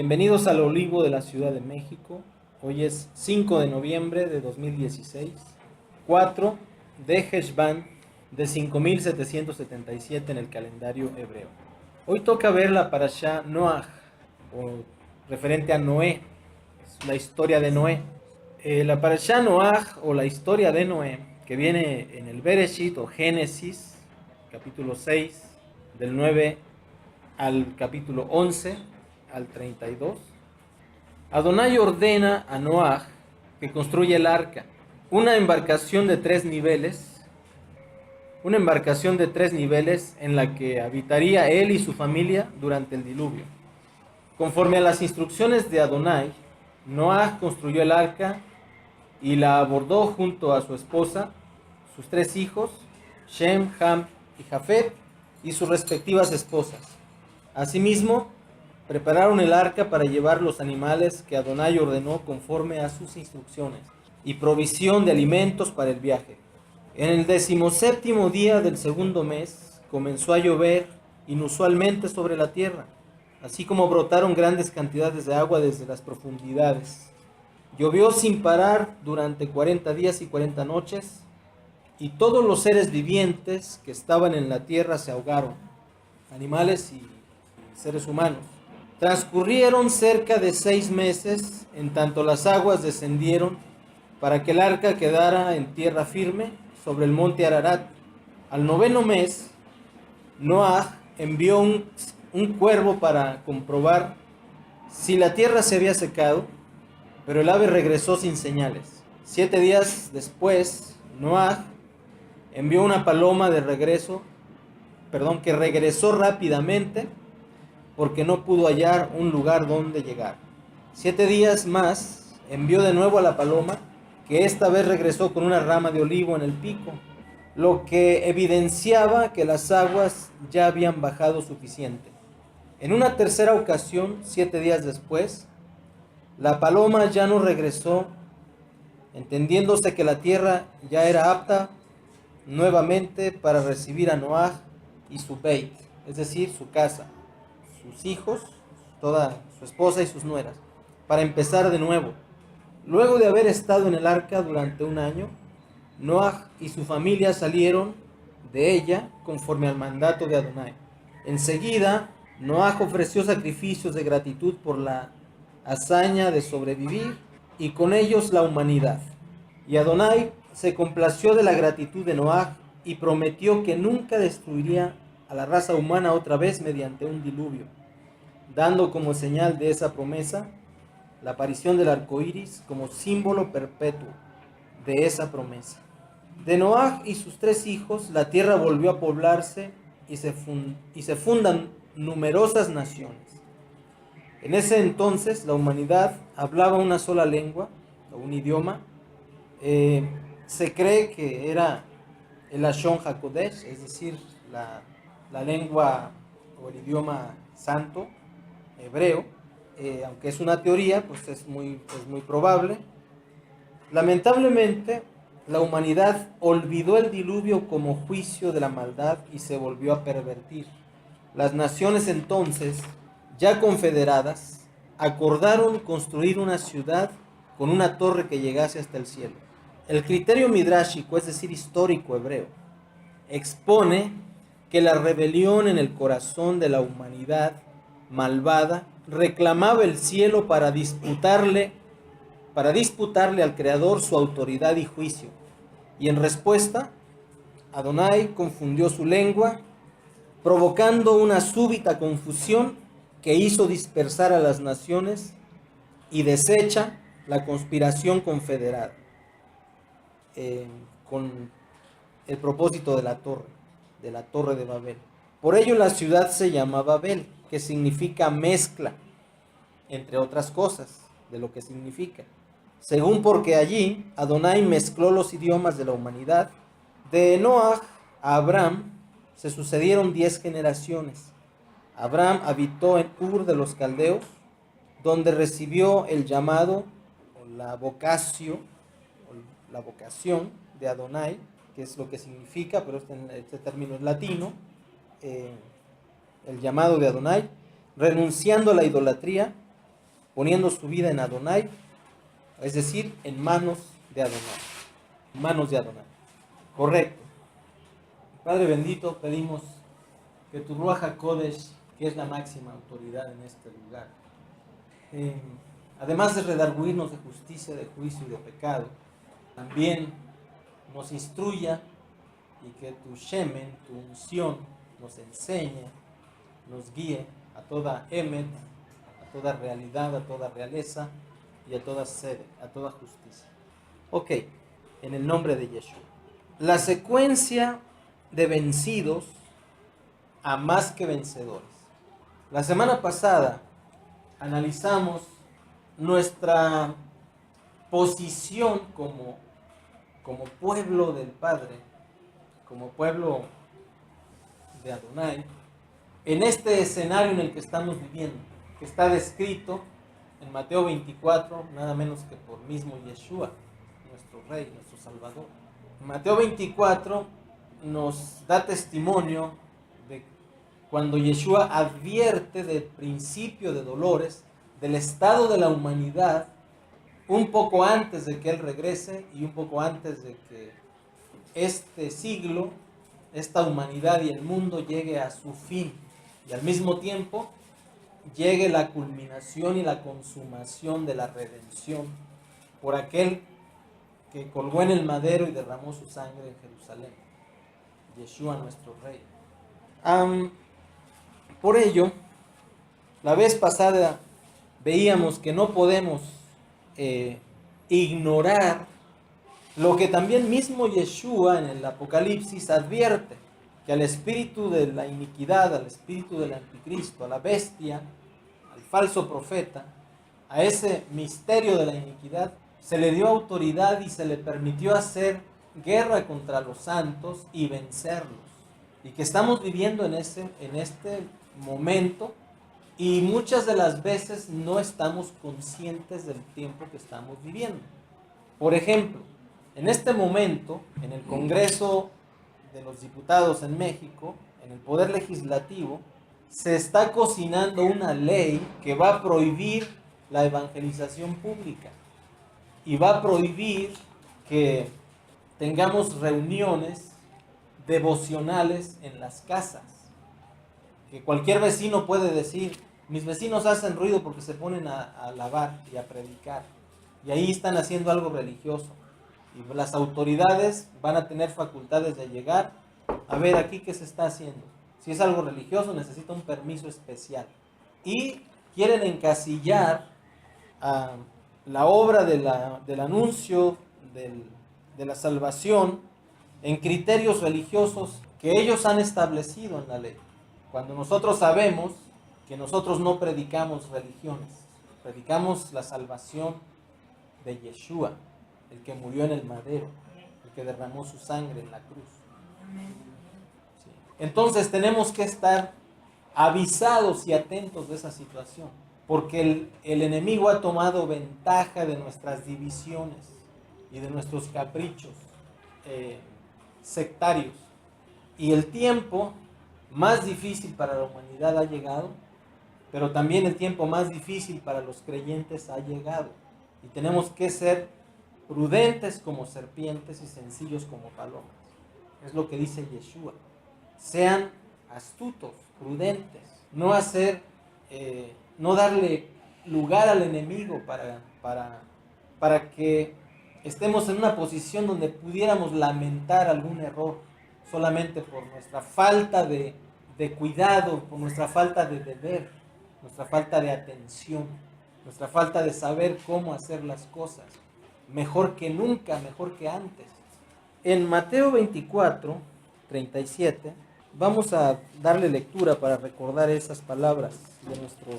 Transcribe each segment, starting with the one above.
Bienvenidos al Olivo de la Ciudad de México. Hoy es 5 de noviembre de 2016, 4 de Heshvan de 5777 en el calendario hebreo. Hoy toca ver la parashá Noaj, o referente a Noé, es la historia de Noé. La parashá Noaj, o la historia de Noé, que viene en el Bereshit o Génesis, capítulo 6, del 9 al capítulo 11 al 32. Adonai ordena a Noaj que construya el arca, una embarcación de tres niveles, en la que habitaría él y su familia durante el diluvio. Conforme a las instrucciones de Adonai, Noaj construyó el arca y la abordó junto a su esposa, sus tres hijos, Shem, Ham y Jafet, y sus respectivas esposas. Asimismo, prepararon el arca para llevar los animales que Adonai ordenó conforme a sus instrucciones, y provisión de alimentos para el viaje. En el 17º día del segundo mes comenzó a llover inusualmente sobre la tierra, así como brotaron grandes cantidades de agua desde las profundidades. Llovió sin parar durante 40 días y 40 noches, y todos los seres vivientes que estaban en la tierra se ahogaron, animales y seres humanos. Transcurrieron cerca de 6 meses, en tanto las aguas descendieron para que el arca quedara en tierra firme sobre el monte Ararat. Al 9º mes, Noaj envió un cuervo para comprobar si la tierra se había secado, pero el ave regresó sin señales. 7 días después, Noaj envió una paloma que regresó rápidamente porque no pudo hallar un lugar donde llegar. 7 días más envió de nuevo a la paloma, que esta vez regresó con una rama de olivo en el pico, lo que evidenciaba que las aguas ya habían bajado suficiente. En una tercera ocasión, 7 días después, la paloma ya no regresó, entendiéndose que la tierra ya era apta nuevamente para recibir a Noaj y su beit, es decir, su casa, sus hijos, toda su esposa y sus nueras, para empezar de nuevo. Luego de haber estado en el arca durante un año, Noaj y su familia salieron de ella conforme al mandato de Adonai. Enseguida, Noaj ofreció sacrificios de gratitud por la hazaña de sobrevivir y con ellos la humanidad. Y Adonai se complació de la gratitud de Noaj y prometió que nunca destruiría a la raza humana otra vez mediante un diluvio, dando como señal de esa promesa la aparición del arco iris como símbolo perpetuo de esa promesa. De Noaj y sus 3 hijos, la tierra volvió a poblarse y se fundan numerosas naciones. En ese entonces la humanidad hablaba una sola lengua o un idioma. Se cree que era el Lashon HaKodesh, es decir, la lengua o el idioma santo hebreo. Aunque es una teoría, pues es muy probable. Lamentablemente, la humanidad olvidó el diluvio como juicio de la maldad y se volvió a pervertir. Las naciones entonces, ya confederadas, acordaron construir una ciudad con una torre que llegase hasta el cielo. El criterio midrashico, es decir, histórico hebreo, expone que la rebelión en el corazón de la humanidad malvada reclamaba el cielo para disputarle al Creador su autoridad y juicio. Y en respuesta, Adonai confundió su lengua, provocando una súbita confusión que hizo dispersar a las naciones y deshecha la conspiración confederada con el propósito de la torre de Babel. Por ello la ciudad se llama Babel, que significa mezcla, entre otras cosas de lo que significa. Según porque allí Adonai mezcló los idiomas de la humanidad. De Noaj a Abraham se sucedieron 10 generaciones. Abraham habitó en Ur de los Caldeos, donde recibió el llamado, o la vocación de Adonai, que es lo que significa, pero este término es latino, el llamado de Adonai, renunciando a la idolatría poniendo su vida en Adonai, es decir, en manos de Adonai. Manos de Adonai. Correcto. Padre bendito, pedimos que tu Ruach HaKodesh, que es la máxima autoridad en este lugar, además de redarguirnos de justicia, de juicio y de pecado, también nos instruya y que tu Shemen, tu unción, nos enseñe, nos guíe a toda Emet, a toda realidad, a toda realeza y a toda sede, a toda justicia. Ok, en el nombre de Yeshua. La secuencia de vencidos a más que vencedores. La semana pasada analizamos nuestra posición como pueblo del Padre, como pueblo de Adonai, en este escenario en el que estamos viviendo, que está descrito en Mateo 24, nada menos que por mismo Yeshua, nuestro Rey, nuestro Salvador. Mateo 24 nos da testimonio de cuando Yeshua advierte del principio de dolores, del estado de la humanidad, un poco antes de que Él regrese y un poco antes de que este siglo, esta humanidad y el mundo llegue a su fin, y al mismo tiempo llegue la culminación y la consumación de la redención por aquel que colgó en el madero y derramó su sangre en Jerusalén, Yeshua nuestro Rey. Por ello, la vez pasada veíamos que no podemos ignorar lo que también mismo Yeshua en el Apocalipsis advierte, que al espíritu de la iniquidad, al espíritu del anticristo, a la bestia, al falso profeta, a ese misterio de la iniquidad, se le dio autoridad y se le permitió hacer guerra contra los santos y vencerlos. Y que estamos viviendo en este momento, y muchas de las veces no estamos conscientes del tiempo que estamos viviendo. Por ejemplo, en este momento, en el Congreso de los Diputados en México, en el Poder Legislativo, se está cocinando una ley que va a prohibir la evangelización pública y va a prohibir que tengamos reuniones devocionales en las casas. Que cualquier vecino puede decir, mis vecinos hacen ruido porque se ponen a alabar y a predicar, y ahí están haciendo algo religioso. Y las autoridades van a tener facultades de llegar a ver aquí qué se está haciendo. Si es algo religioso, necesita un permiso especial. Y quieren encasillar a la obra del anuncio de la salvación en criterios religiosos que ellos han establecido en la ley. Cuando nosotros sabemos que nosotros no predicamos religiones, predicamos la salvación de Yeshua, el que murió en el madero, el que derramó su sangre en la cruz. Sí. Entonces tenemos que estar avisados y atentos de esa situación, porque el enemigo ha tomado ventaja de nuestras divisiones y de nuestros caprichos sectarios. Y el tiempo más difícil para la humanidad ha llegado, pero también el tiempo más difícil para los creyentes ha llegado. Y tenemos que ser prudentes como serpientes y sencillos como palomas. Es lo que dice Yeshua. Sean astutos, prudentes. No no darle lugar al enemigo para que estemos en una posición donde pudiéramos lamentar algún error solamente por nuestra falta de cuidado, por nuestra falta de deber, nuestra falta de atención, nuestra falta de saber cómo hacer las cosas mejor que nunca, mejor que antes. En Mateo 24, 37, vamos a darle lectura para recordar esas palabras de nuestro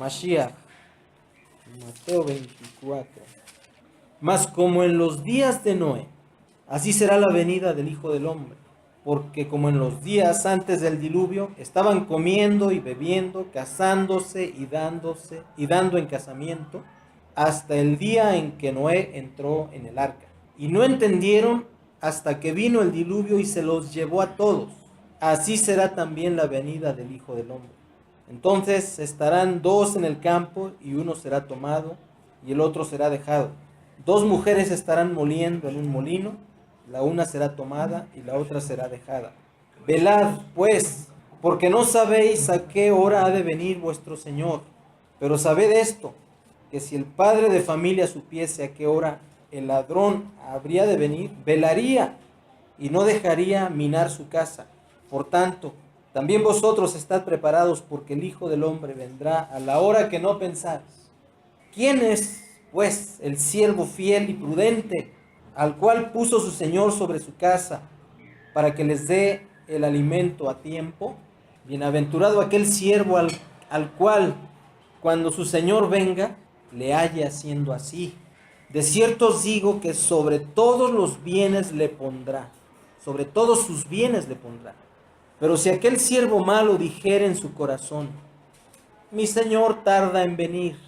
Mashiach. Mateo 24. Mas como en los días de Noé, así será la venida del Hijo del Hombre. Porque como en los días antes del diluvio, estaban comiendo y bebiendo, casándose y dando en casamiento, hasta el día en que Noé entró en el arca. Y no entendieron hasta que vino el diluvio y se los llevó a todos. Así será también la venida del Hijo del Hombre. Entonces estarán dos en el campo, y uno será tomado y el otro será dejado. Dos mujeres estarán moliendo en un molino, la una será tomada y la otra será dejada. Velad, pues, porque no sabéis a qué hora ha de venir vuestro Señor. Pero sabed esto, que si el padre de familia supiese a qué hora el ladrón habría de venir, velaría y no dejaría minar su casa. Por tanto, también vosotros estad preparados, porque el Hijo del Hombre vendrá a la hora que no pensáis. ¿Quién es, pues, el siervo fiel y prudente, al cual puso su Señor sobre su casa, para que les dé el alimento a tiempo? Bienaventurado aquel siervo al cual, cuando su Señor venga, le halle haciendo así. De cierto os digo que sobre todos los bienes le pondrá, sobre todos sus bienes le pondrá. Pero si aquel siervo malo dijere en su corazón, mi Señor tarda en venir,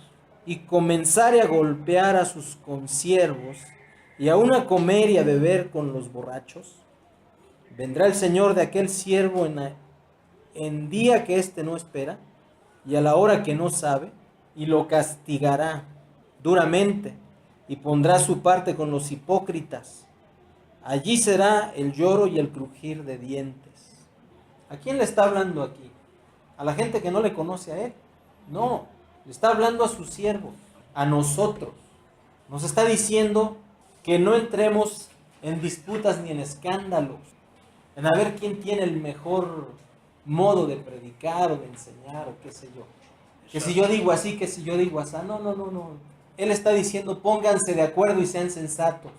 y comenzare a golpear a sus consiervos, y aun a comer y a beber con los borrachos, vendrá el Señor de aquel siervo en día que éste no espera, y a la hora que no sabe, y lo castigará duramente, y pondrá su parte con los hipócritas. Allí será el lloro y el crujir de dientes. ¿A quién le está hablando aquí? ¿A la gente que no le conoce a él? No, le está hablando a sus siervos, a nosotros. Nos está diciendo que no entremos en disputas ni en escándalos, en a ver quién tiene el mejor modo de predicar o de enseñar o qué sé yo. Que si yo digo así, que si yo digo así. No, no, no, no. Él está diciendo, pónganse de acuerdo y sean sensatos,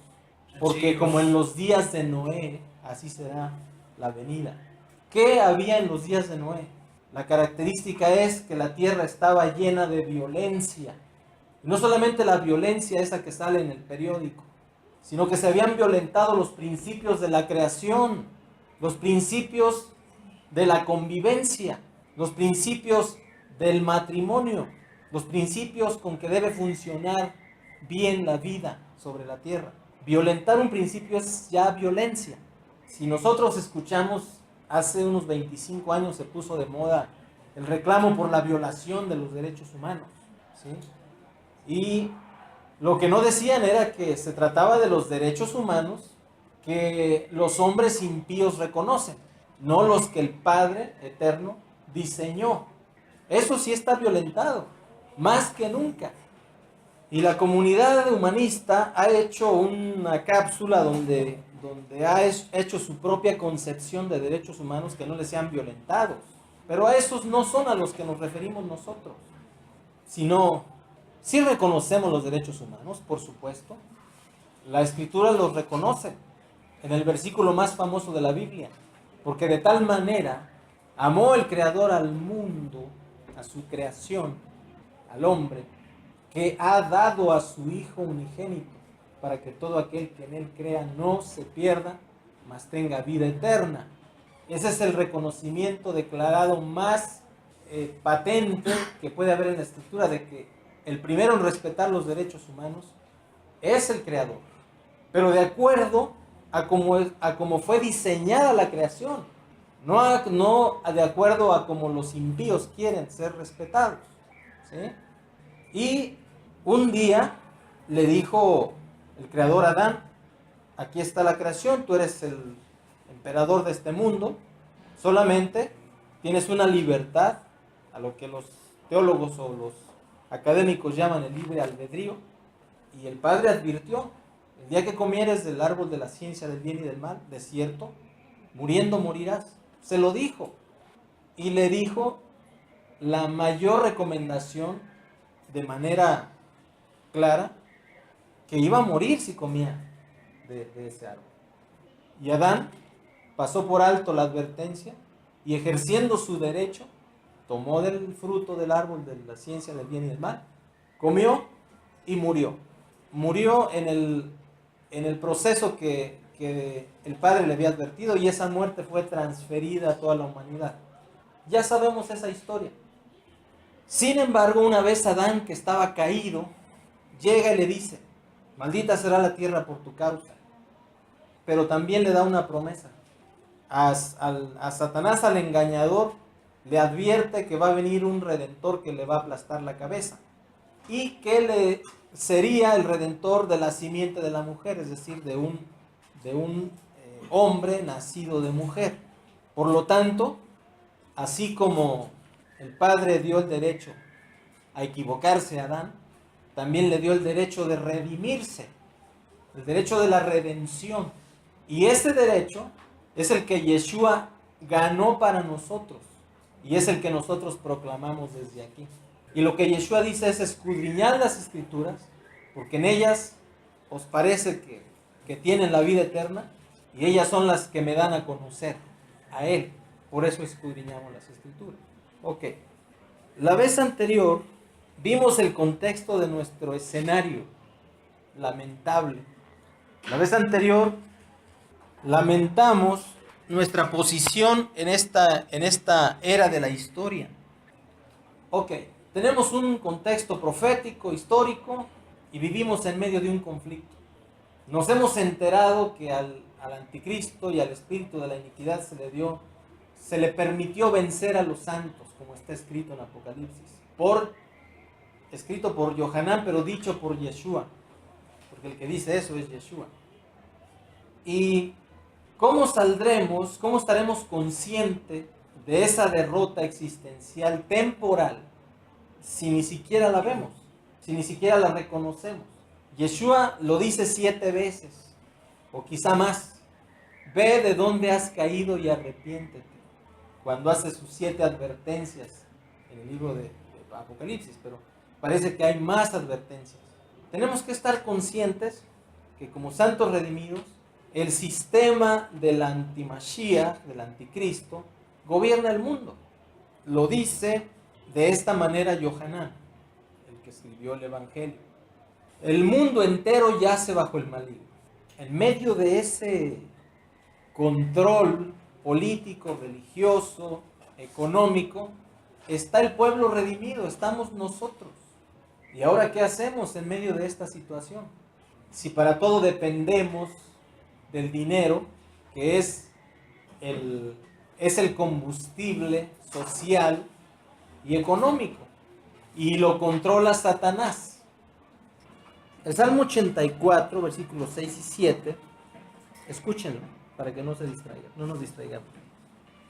porque como en los días de Noé, así será la venida. ¿Qué había en los días de Noé? La característica es que la tierra estaba llena de violencia. Y no solamente la violencia esa que sale en el periódico, sino que se habían violentado los principios de la creación, los principios de la convivencia, los principios del matrimonio, los principios con que debe funcionar bien la vida sobre la tierra. Violentar un principio es ya violencia. Si nosotros escuchamos, hace unos 25 años se puso de moda el reclamo por la violación de los derechos humanos, ¿sí? Y lo que no decían era que se trataba de los derechos humanos que los hombres impíos reconocen, no los que el Padre Eterno diseñó. Eso sí está violentado, más que nunca. Y la comunidad humanista ha hecho una cápsula donde ha hecho su propia concepción de derechos humanos que no les sean violentados. Pero a esos no son a los que nos referimos nosotros, sino, sí reconocemos los derechos humanos, por supuesto. La Escritura los reconoce en el versículo más famoso de la Biblia, porque de tal manera amó el Creador al mundo, a su creación, al hombre, que ha dado a su Hijo unigénito, para que todo aquel que en él crea no se pierda, mas tenga vida eterna. Ese es el reconocimiento declarado más patente que puede haber en la Escritura, de que el primero en respetar los derechos humanos es el Creador, pero de acuerdo a cómo fue diseñada la creación, no de acuerdo a cómo los impíos quieren ser respetados, ¿sí? Y un día le dijo el Creador a Adán, aquí está la creación, tú eres el emperador de este mundo, solamente tienes una libertad, a lo que los teólogos o los académicos llaman el libre albedrío. Y el Padre advirtió, el día que comieres del árbol de la ciencia del bien y del mal, de cierto, muriendo morirás. Se lo dijo. Y le dijo la mayor recomendación de manera clara, que iba a morir si comía de ese árbol. Y Adán pasó por alto la advertencia y, ejerciendo su derecho, tomó del fruto del árbol de la ciencia del bien y del mal, comió y murió. Murió en el proceso que el Padre le había advertido, y esa muerte fue transferida a toda la humanidad. Ya sabemos esa historia. Sin embargo, una vez Adán, que estaba caído, llega y le dice, maldita será la tierra por tu causa. Pero también le da una promesa. A Satanás, al engañador, le advierte que va a venir un redentor que le va a aplastar la cabeza y que le sería el redentor de la simiente de la mujer, es decir, de un hombre nacido de mujer. Por lo tanto, así como el Padre dio el derecho a equivocarse a Adán, también le dio el derecho de redimirse, el derecho de la redención. Y ese derecho es el que Yeshua ganó para nosotros y es el que nosotros proclamamos desde aquí. Y lo que Yeshua dice es: escudriñad las Escrituras, porque en ellas os parece que tienen la vida eterna, y ellas son las que me dan a conocer a Él. Por eso escudriñamos las Escrituras. Ok. La vez anterior vimos el contexto de nuestro escenario lamentable. La vez anterior lamentamos nuestra posición en esta era de la historia. Ok, tenemos un contexto profético, histórico, y vivimos en medio de un conflicto. Nos hemos enterado que al anticristo y al espíritu de la iniquidad se le permitió vencer a los santos, como está escrito en Apocalipsis, escrito por Yohanan, pero dicho por Yeshua, porque el que dice eso es Yeshua. ¿Y cómo saldremos, cómo estaremos conscientes de esa derrota existencial temporal si ni siquiera la vemos, si ni siquiera la reconocemos? Yeshua lo dice 7 veces, o quizá más: ve de dónde has caído y arrepiéntete, cuando hace sus 7 advertencias en el libro de Apocalipsis, pero parece que hay más advertencias. Tenemos que estar conscientes que como santos redimidos, el sistema del antimashiach, del anticristo, gobierna el mundo. Lo dice de esta manera Yohanan, el que escribió el Evangelio. El mundo entero yace bajo el maligno. En medio de ese control político, religioso, económico, está el pueblo redimido, estamos nosotros. ¿Y ahora qué hacemos en medio de esta situación? Si para todo dependemos del dinero, que es el combustible social y económico, y lo controla Satanás. El Salmo 84, versículos 6 y 7, escúchenlo para que no nos distraigamos.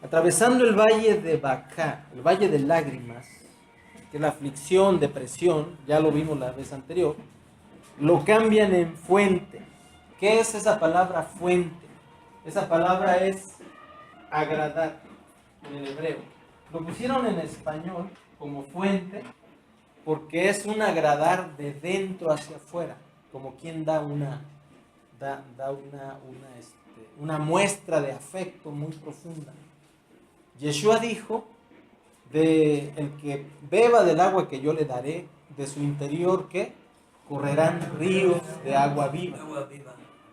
Atravesando el valle de Bacá, el valle de lágrimas, que es la aflicción, depresión, ya lo vimos la vez anterior, lo cambian en fuente. ¿Qué es esa palabra fuente? Esa palabra es agradar en el hebreo. Lo pusieron en español como fuente porque es un agradar de dentro hacia afuera, como quien da una muestra de afecto muy profunda. Yeshua dijo: el que beba del agua que yo le daré, de su interior, ¿qué? Correrán ríos de agua viva.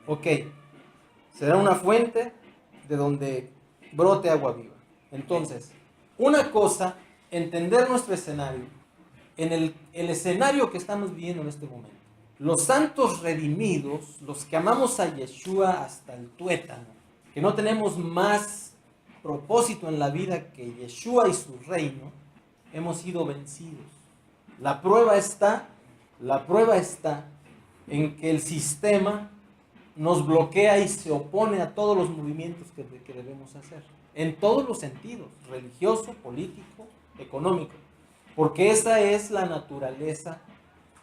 Ok, será una fuente de donde brote agua viva. Entonces, una cosa, entender nuestro escenario, en el escenario que estamos viviendo en este momento. Los santos redimidos, los que amamos a Yeshua hasta el tuétano, que no tenemos más propósito en la vida que Yeshua y su reino, hemos sido vencidos. La prueba está en que el sistema nos bloquea y se opone a todos los movimientos que debemos hacer, en todos los sentidos: religioso, político, económico, porque esa es la naturaleza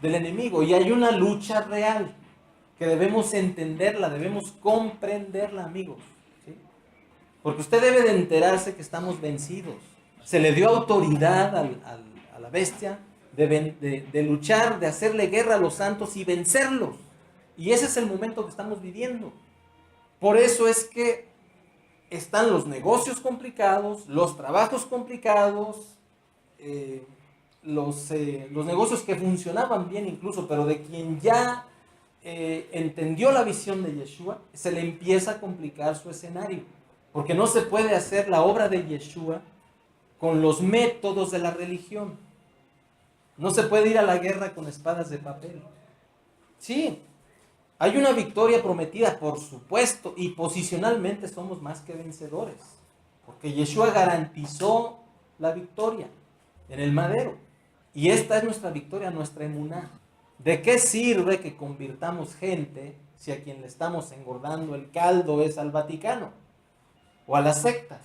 del enemigo, y hay una lucha real que debemos entenderla, debemos comprenderla, amigos, ¿sí? Porque usted debe de enterarse que estamos vencidos. Se le dio autoridad a la bestia de luchar, de hacerle guerra a los santos y vencerlos. Y ese es el momento que estamos viviendo. Por eso es que están los negocios complicados, los trabajos complicados, los negocios que funcionaban bien incluso, pero de quien ya entendió la visión de Yeshua, se le empieza a complicar su escenario. Porque no se puede hacer la obra de Yeshua con los métodos de la religión. No se puede ir a la guerra con espadas de papel. Sí, hay una victoria prometida, por supuesto, y posicionalmente somos más que vencedores, porque Yeshua garantizó la victoria en el madero. Y esta es nuestra victoria, nuestra emuná. ¿De qué sirve que convirtamos gente si a quien le estamos engordando el caldo es al Vaticano o a las sectas?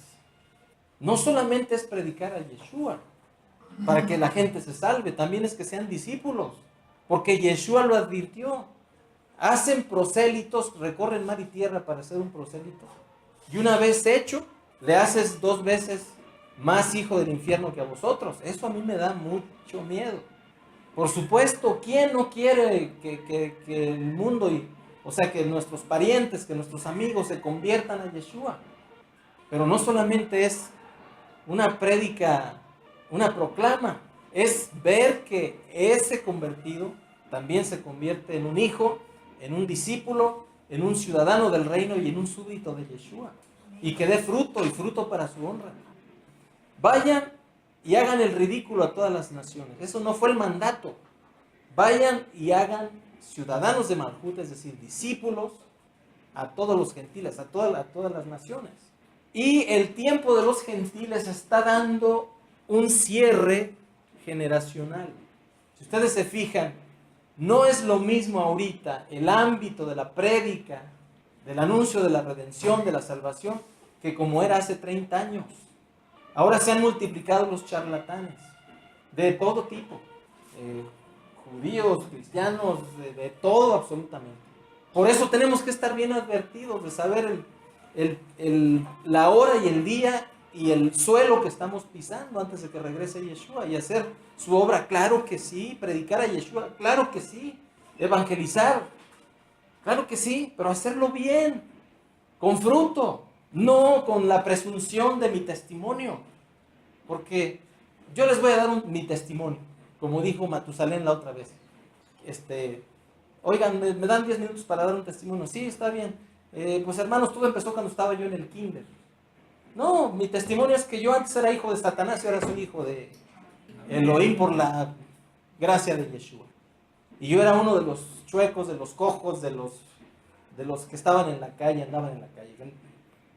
No solamente es predicar a Yeshua para que la gente se salve, también es que sean discípulos, porque Yeshua lo advirtió. Hacen prosélitos, recorren mar y tierra para ser un prosélito, y una vez hecho, le haces 2 veces más hijo del infierno que a vosotros. Eso a mí me da mucho miedo. Por supuesto, ¿quién no quiere que el mundo, o sea, que nuestros parientes, que nuestros amigos se conviertan a Yeshua? Pero no solamente es una prédica, una proclama, es ver que ese convertido también se convierte en un hijo, en un discípulo, en un ciudadano del reino y en un súbdito de Yeshua. Y que dé fruto y fruto para su honra. Vayan y hagan el ridículo a todas las naciones. Eso no fue el mandato. Vayan y hagan ciudadanos de Malhut, es decir, discípulos a todos los gentiles, a todas las naciones. Y el tiempo de los gentiles está dando un cierre generacional. Si ustedes se fijan, no es lo mismo ahorita el ámbito de la prédica, del anuncio de la redención, de la salvación, que como era hace 30 años. Ahora se han multiplicado los charlatanes, de todo tipo, judíos, cristianos, de todo absolutamente. Por eso tenemos que estar bien advertidos de saber la hora y el día y el suelo que estamos pisando antes de que regrese Yeshua y hacer su obra. Claro que sí, predicar a Yeshua, claro que sí, evangelizar, claro que sí, pero hacerlo bien, con fruto, no con la presunción de mi testimonio, porque yo les voy a dar mi testimonio, como dijo Matusalén la otra vez. Oigan, me dan 10 minutos para dar un testimonio. Sí, está bien. Pues hermanos, todo empezó cuando estaba yo en el kinder. No, mi testimonio es que yo antes era hijo de Satanás y ahora soy hijo de Elohim por la gracia de Yeshua. Y yo era uno de los chuecos, de los cojos, de los que estaban en la calle, andaban en la calle.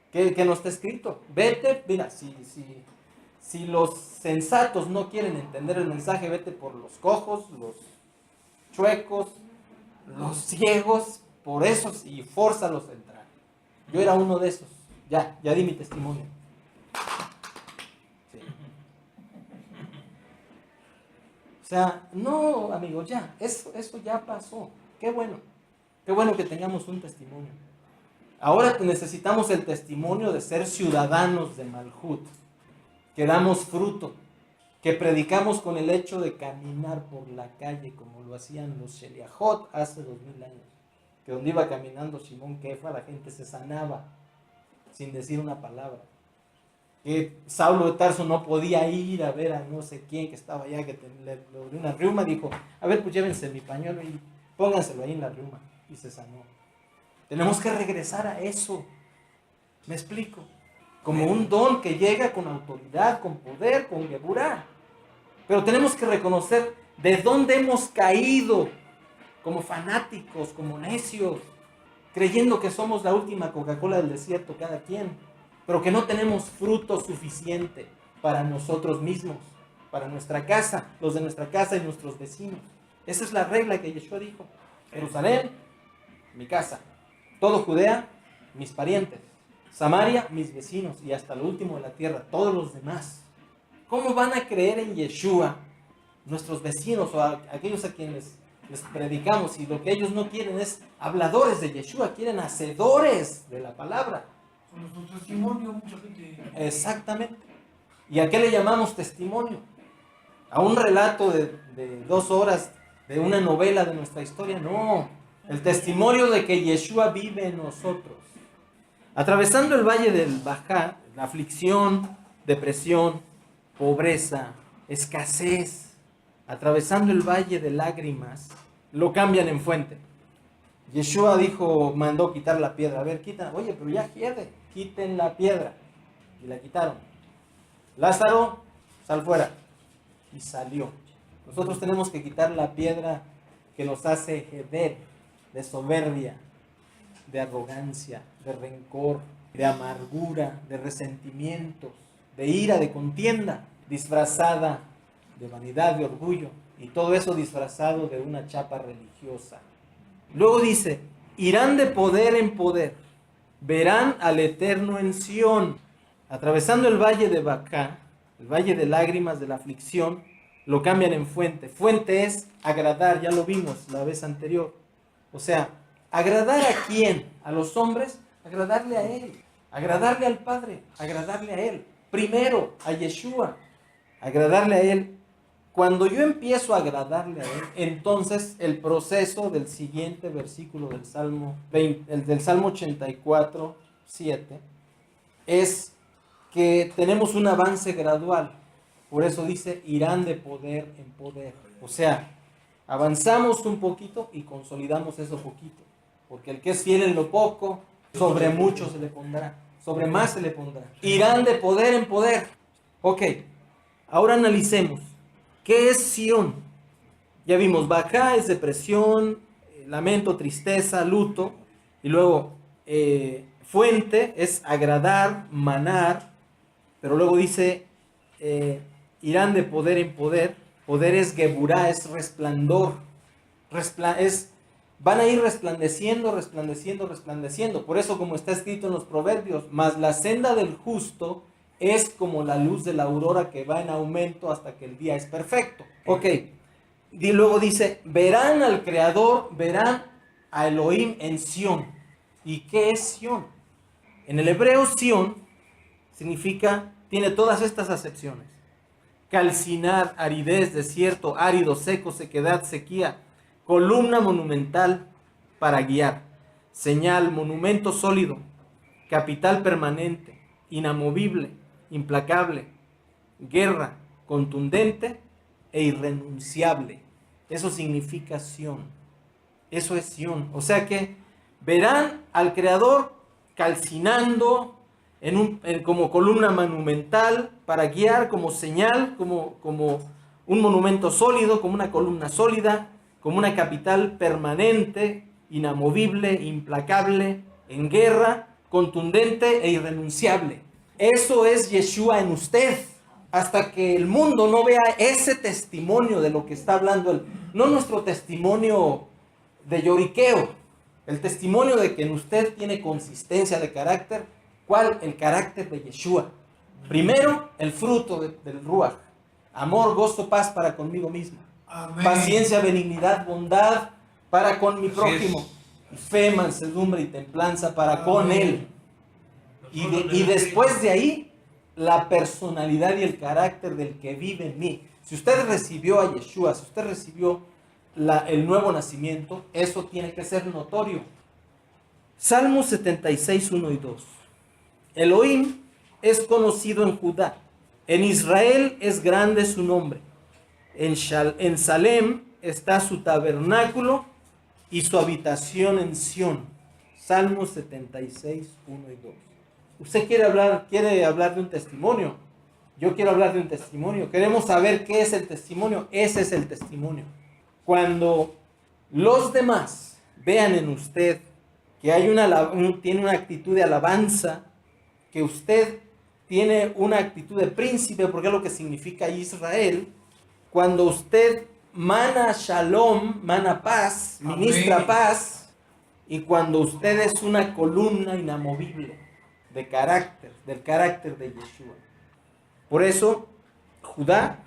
Que no está escrito. Vete, mira, si los sensatos no quieren entender el mensaje, vete por los cojos, los chuecos, los ciegos, por esos y fórzalos a entrar. Yo era uno de esos. Ya di mi testimonio. Sí. O sea, no, amigos, ya, eso ya pasó. Qué bueno que tengamos un testimonio. Ahora necesitamos el testimonio de ser ciudadanos de Malhut, que damos fruto, que predicamos con el hecho de caminar por la calle como lo hacían los Sheliachot hace 2000 años. Que donde iba caminando Simón Kefa, la gente se sanaba sin decir una palabra. Que Saulo de Tarso no podía ir a ver a no sé quién que estaba allá, que le dio una riuma, dijo, a ver, pues llévense mi pañuelo y pónganselo ahí en la riuma, y se sanó. Tenemos que regresar a eso. ¿Me explico? Como un don que llega con autoridad, con poder, con geburá. Pero tenemos que reconocer de dónde hemos caído como fanáticos, como necios, creyendo que somos la última Coca-Cola del desierto cada quien, pero que no tenemos fruto suficiente para nosotros mismos, para nuestra casa, los de nuestra casa y nuestros vecinos. Esa es la regla que Yeshua dijo. Jerusalén, mi casa. Todo Judea, mis parientes. Samaria, mis vecinos. Y hasta lo último de la tierra, todos los demás. ¿Cómo van a creer en Yeshua nuestros vecinos o aquellos a quienes les predicamos? Y lo que ellos no quieren es habladores de Yeshua, quieren hacedores de la palabra. Con nuestro testimonio, mucha gente. Exactamente. ¿Y a qué le llamamos testimonio? ¿A un relato de 2 horas de una novela de nuestra historia? No. El testimonio de que Yeshua vive en nosotros. Atravesando el valle del Bajá, la aflicción, depresión, pobreza, escasez, atravesando el valle de lágrimas, lo cambian en fuente. Yeshua mandó quitar la piedra. A ver, oye, pero ya hiede, quiten la piedra. Y la quitaron. Lázaro, sal fuera. Y salió. Nosotros tenemos que quitar la piedra que nos hace heder, de soberbia, de arrogancia, de rencor, de amargura, de resentimientos, de ira, de contienda. disfrazada de vanidad, de orgullo, y todo eso disfrazado de una chapa religiosa. Luego dice, irán de poder en poder, verán al Eterno en Sión. Atravesando el valle de Bacá, el valle de lágrimas, de la aflicción, lo cambian en fuente. Fuente es agradar, ya lo vimos la vez anterior. O sea, ¿agradar a quién? ¿A los hombres? Agradarle a Él, agradarle al Padre, agradarle a Él. Primero, a Yeshua, agradarle a Él. Cuando yo empiezo a agradarle a Él, entonces el proceso del siguiente versículo del Salmo 20, el del Salmo 84, 7, es que tenemos un avance gradual. Por eso dice, irán de poder en poder. O sea, avanzamos un poquito y consolidamos eso poquito. Porque el que es fiel en lo poco, sobre mucho se le pondrá. Sobre más se le pondrá. Irán de poder en poder. Ok, ahora analicemos. ¿Qué es Sión? Ya vimos, Bacá es depresión, lamento, tristeza, luto. Y luego, fuente es agradar, manar. Pero luego dice, irán de poder en poder. Poder es geburá, es resplandor. Van a ir resplandeciendo, resplandeciendo, resplandeciendo. Por eso, como está escrito en los proverbios, mas la senda del justo es como la luz de la aurora que va en aumento hasta que el día es perfecto. Ok. Y luego dice, verán al Creador, verán a Elohim en Sión. ¿Y qué es Sión? En el hebreo Sión significa, tiene todas estas acepciones. Calcinar, aridez, desierto, árido, seco, sequedad, sequía. Columna monumental para guiar. Señal, monumento sólido. Capital permanente, inamovible, implacable. Guerra, contundente e irrenunciable. Eso significa Sión. Eso es Sión. O sea que verán al Creador calcinando como columna monumental para guiar, como señal, como un monumento sólido, como una columna sólida, como una capital permanente, inamovible, implacable, en guerra, contundente e irrenunciable. Eso es Yeshua en usted. Hasta que el mundo no vea ese testimonio de lo que está hablando él, no nuestro testimonio de lloriqueo, el testimonio de que en usted tiene consistencia de carácter. ¿Cuál? El carácter de Yeshua. Primero, el fruto del Ruach. Amor, gozo, paz para conmigo mismo. Amén. Paciencia, benignidad, bondad para con mi prójimo. Y fe, mansedumbre y templanza para con él. Y después de ahí, la personalidad y el carácter del que vive en mí. Si usted recibió a Yeshua, si usted recibió el nuevo nacimiento, eso tiene que ser notorio. Salmos 76, 1 y 2. Elohim es conocido en Judá. En Israel es grande su nombre. En Salem está su tabernáculo y su habitación en Sión. Salmos 76, 1 y 2. Usted quiere hablar de un testimonio. Yo quiero hablar de un testimonio. Queremos saber qué es el testimonio. Ese es el testimonio. Cuando los demás vean en usted que tiene una actitud de alabanza, que usted tiene una actitud de príncipe, porque es lo que significa Israel. Cuando usted mana shalom, mana paz, ministra Amén. paz, y cuando usted es una columna inamovible de carácter, del carácter de Yeshua. Por eso, Judá,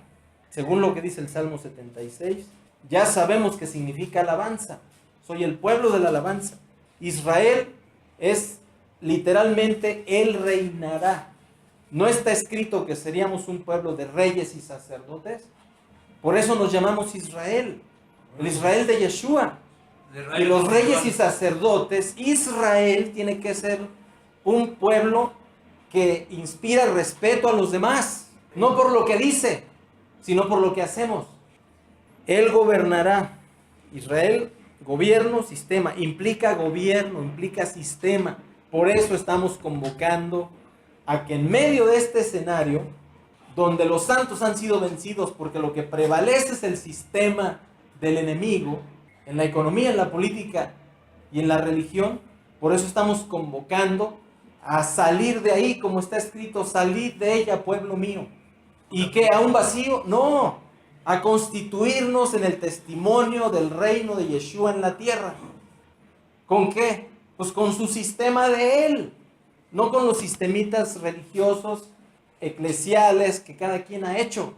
según lo que dice el Salmo 76, ya sabemos que significa alabanza. Soy el pueblo de la alabanza. Israel es literalmente, él reinará. No está escrito que seríamos un pueblo de reyes y sacerdotes. Por eso nos llamamos Israel. El Israel de Yeshua. Y los reyes y sacerdotes, Israel tiene que ser un pueblo que inspira respeto a los demás. No por lo que dice, sino por lo que hacemos. Él gobernará. Israel, gobierno, sistema. Implica gobierno, implica sistema. Por eso estamos convocando a que en medio de este escenario, donde los santos han sido vencidos porque lo que prevalece es el sistema del enemigo, en la economía, en la política y en la religión, por eso estamos convocando a salir de ahí, como está escrito, salid de ella, pueblo mío. ¿Y qué? ¿A un vacío? No, a constituirnos en el testimonio del reino de Yeshua en la tierra. ¿Con qué? Pues con su sistema de él, no con los sistemitas religiosos, eclesiales que cada quien ha hecho.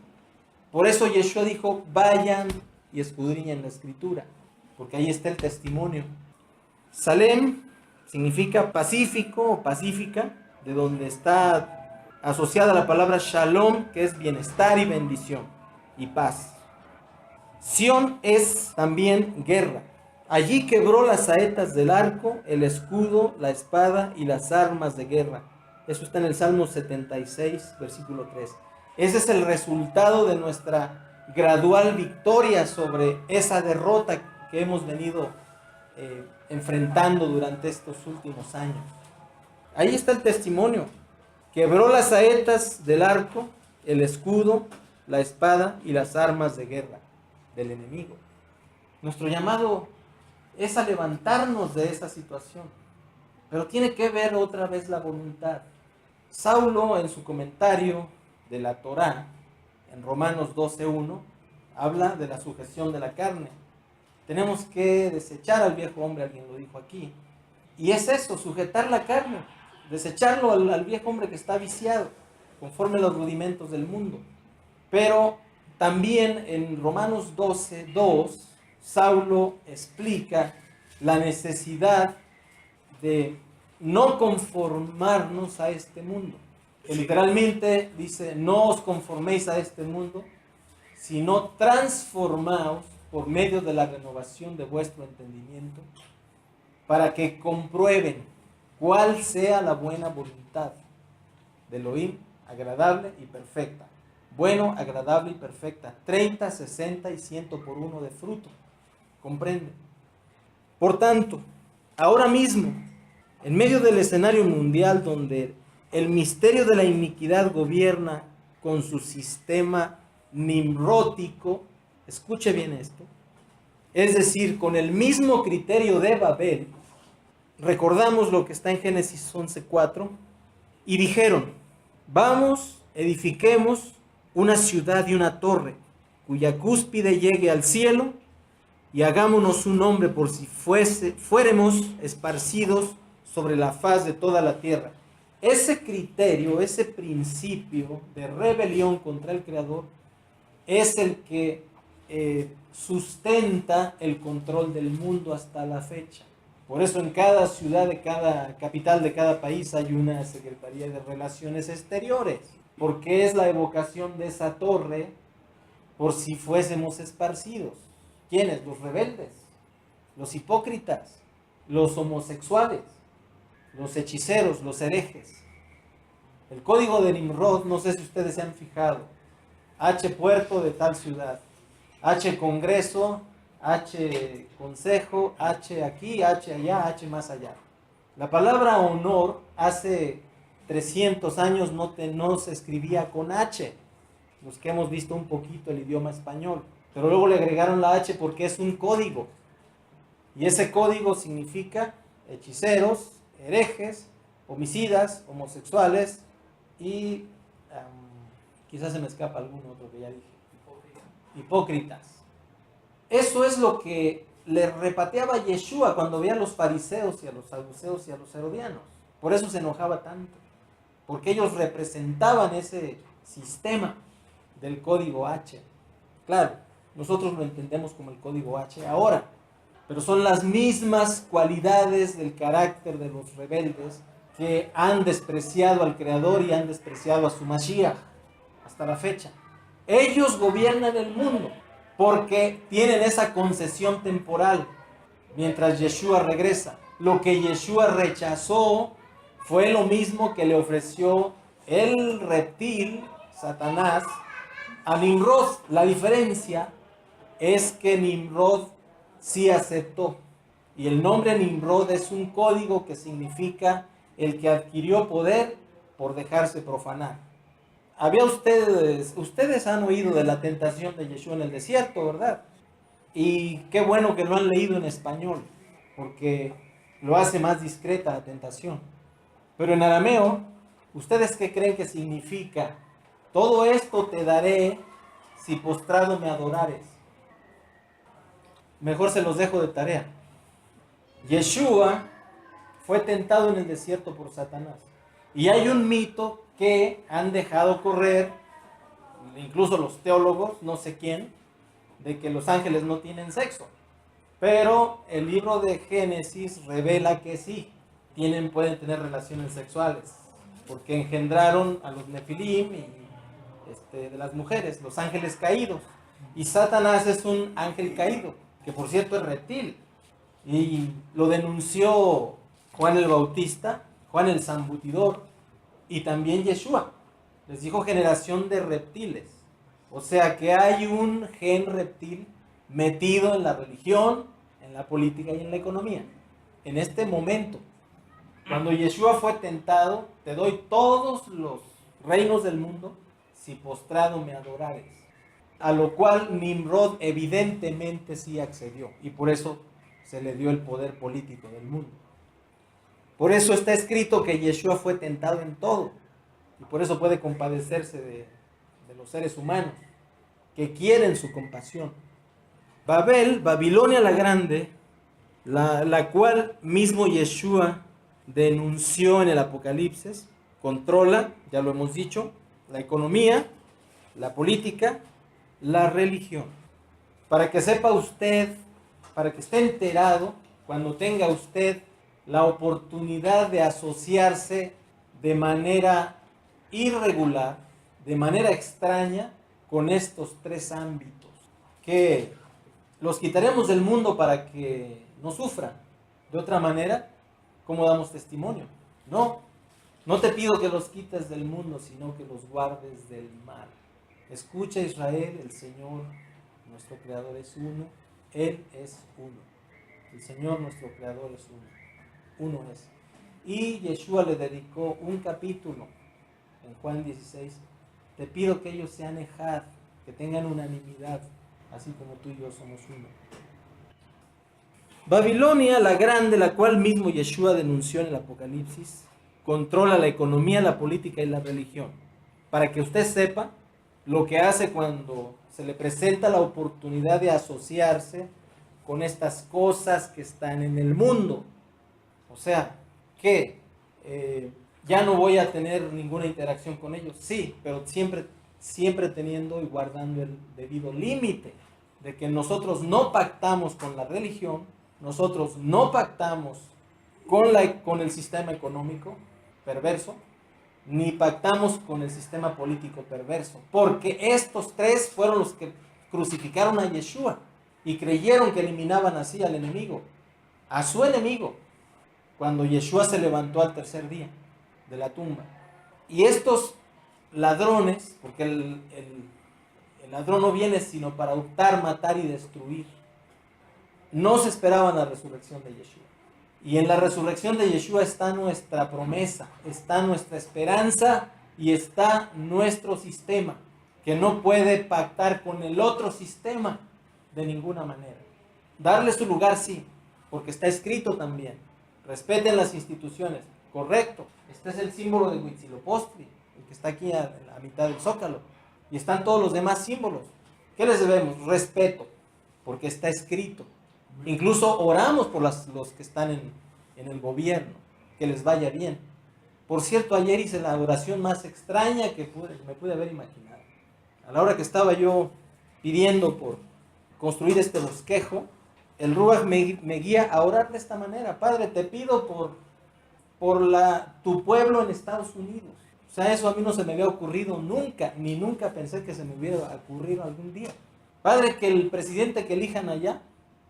Por eso Yeshua dijo, vayan y escudriñen la escritura, porque ahí está el testimonio. Salem significa pacífico o pacífica, de donde está asociada la palabra shalom, que es bienestar y bendición y paz. Sión es también guerra. Allí quebró las saetas del arco, el escudo, la espada y las armas de guerra. Eso está en el Salmo 76, versículo 3. Ese es el resultado de nuestra gradual victoria sobre esa derrota que hemos venido enfrentando durante estos últimos años. Ahí está el testimonio. Quebró las saetas del arco, el escudo, la espada y las armas de guerra del enemigo. Nuestro llamado es a levantarnos de esa situación, pero tiene que ver otra vez la voluntad. Saulo, en su comentario de la Torá, en Romanos 12:1, habla de la sujeción de la carne. Tenemos que desechar al viejo hombre, alguien lo dijo aquí, y es eso, sujetar la carne, desecharlo al viejo hombre que está viciado, conforme a los rudimentos del mundo. Pero también en Romanos 12:2, Saulo explica la necesidad de no conformarnos a este mundo. Que literalmente dice, no os conforméis a este mundo, sino transformaos por medio de la renovación de vuestro entendimiento, para que comprueben cuál sea la buena voluntad de Elohim, agradable y perfecta. Bueno, agradable y perfecta. 30, 60 y 100 por uno de fruto. ¿Comprende? Por tanto, ahora mismo, en medio del escenario mundial donde el misterio de la iniquidad gobierna con su sistema nimrótico, escuche bien esto, es decir, con el mismo criterio de Babel, recordamos lo que está en Génesis 11:4, y dijeron, vamos, edifiquemos una ciudad y una torre, cuya cúspide llegue al cielo, y hagámonos un nombre por si fuéremos esparcidos sobre la faz de toda la tierra. Ese criterio, ese principio de rebelión contra el Creador, es el que sustenta el control del mundo hasta la fecha. Por eso en cada ciudad, de cada capital de cada país hay una Secretaría de Relaciones Exteriores, porque es la evocación de esa torre por si fuésemos esparcidos. ¿Quiénes? Los rebeldes, los hipócritas, los homosexuales, los hechiceros, los herejes. El código de Nimrod, no sé si ustedes se han fijado, H puerto de tal ciudad, H congreso, H consejo, H aquí, H allá, H más allá. La palabra honor hace 300 años no se escribía con H, los que hemos visto un poquito el idioma español, pero luego le agregaron la H porque es un código, y ese código significa hechiceros, herejes, homicidas, homosexuales y quizás se me escapa algún otro que ya dije, hipócritas. Eso es lo que le repateaba a Yeshua cuando veía a los fariseos y a los saduceos y a los herodianos. Por eso se enojaba tanto, porque ellos representaban ese sistema del código H. Claro, nosotros lo entendemos como el código H ahora, pero son las mismas cualidades del carácter de los rebeldes que han despreciado al Creador y han despreciado a su Mashiach hasta la fecha. Ellos gobiernan el mundo porque tienen esa concesión temporal mientras Yeshua regresa. Lo que Yeshua rechazó fue lo mismo que le ofreció el reptil, Satanás, a Nimrod. La diferencia es que Nimrod sí aceptó. Y el nombre Nimrod es un código que significa el que adquirió poder por dejarse profanar. Ustedes han oído de la tentación de Yeshua en el desierto, ¿verdad? Y qué bueno que lo han leído en español, porque lo hace más discreta la tentación. Pero en arameo, ¿ustedes qué creen que significa Todo esto te daré si postrado me adorares. Mejor se los dejo de tarea. Yeshua fue tentado en el desierto por Satanás. Y hay un mito que han dejado correr, incluso los teólogos, no sé quién, de que los ángeles no tienen sexo. Pero el libro de Génesis revela que sí, pueden tener relaciones sexuales, porque engendraron a los nefilim y de las mujeres, los ángeles caídos. Y Satanás es un ángel caído, que por cierto es reptil. Y lo denunció Juan el Bautista, Juan el Zambutidor y también Yeshua. Les dijo generación de reptiles. O sea que hay un gen reptil metido en la religión, en la política y en la economía. En este momento, cuando Yeshua fue tentado, te doy todos los reinos del mundo si postrado me adorares. A lo cual Nimrod evidentemente sí accedió y por eso se le dio el poder político del mundo. Por eso está escrito que Yeshua fue tentado en todo y por eso puede compadecerse de los seres humanos que quieren su compasión. Babilonia la Grande, la cual mismo Yeshua denunció en el Apocalipsis, controla, ya lo hemos dicho, la economía, la política, la religión. Para que sepa usted, para que esté enterado, cuando tenga usted la oportunidad de asociarse de manera irregular, de manera extraña, con estos tres ámbitos, que los quitaremos del mundo para que no sufran. De otra manera, ¿cómo damos testimonio? No te pido que los quites del mundo, sino que los guardes del mal. Escucha, Israel, el Señor, nuestro Creador es uno. Él es uno. El Señor, nuestro Creador es uno. Uno es. Y Yeshua le dedicó un capítulo en Juan 16. Te pido que ellos sean ejad, que tengan unanimidad, así como tú y yo somos uno. Babilonia la Grande, la cual mismo Yeshua denunció en el Apocalipsis, controla la economía, la política y la religión. Para que usted sepa lo que hace cuando se le presenta la oportunidad de asociarse con estas cosas que están en el mundo. O sea, que ya no voy a tener ninguna interacción con ellos. Sí, pero siempre teniendo y guardando el debido límite de que nosotros no pactamos con la religión, nosotros no pactamos con el sistema económico perverso, ni pactamos con el sistema político perverso, porque estos tres fueron los que crucificaron a Yeshua y creyeron que eliminaban así al enemigo, a su enemigo, cuando Yeshua se levantó al tercer día de la tumba. Y estos ladrones, porque el ladrón no viene sino para hurtar, matar y destruir, no se esperaban la resurrección de Yeshua. Y en la resurrección de Yeshua está nuestra promesa, está nuestra esperanza y está nuestro sistema, que no puede pactar con el otro sistema de ninguna manera. Darle su lugar sí, porque está escrito también. Respeten las instituciones, correcto. Este es el símbolo de Huitzilopochtli, el que está aquí a mitad del zócalo. Y están todos los demás símbolos. ¿Qué les debemos? Respeto, porque está escrito. Incluso oramos por los que están en el gobierno, que les vaya bien. Por cierto, ayer hice la oración más extraña que me pude haber imaginado. A la hora que estaba yo pidiendo por construir este bosquejo, el Ruach me guía a orar de esta manera. Padre, te pido por tu pueblo en Estados Unidos. O sea, eso a mí no se me había ocurrido nunca, ni nunca pensé que se me hubiera ocurrido algún día. Padre, que el presidente que elijan allá,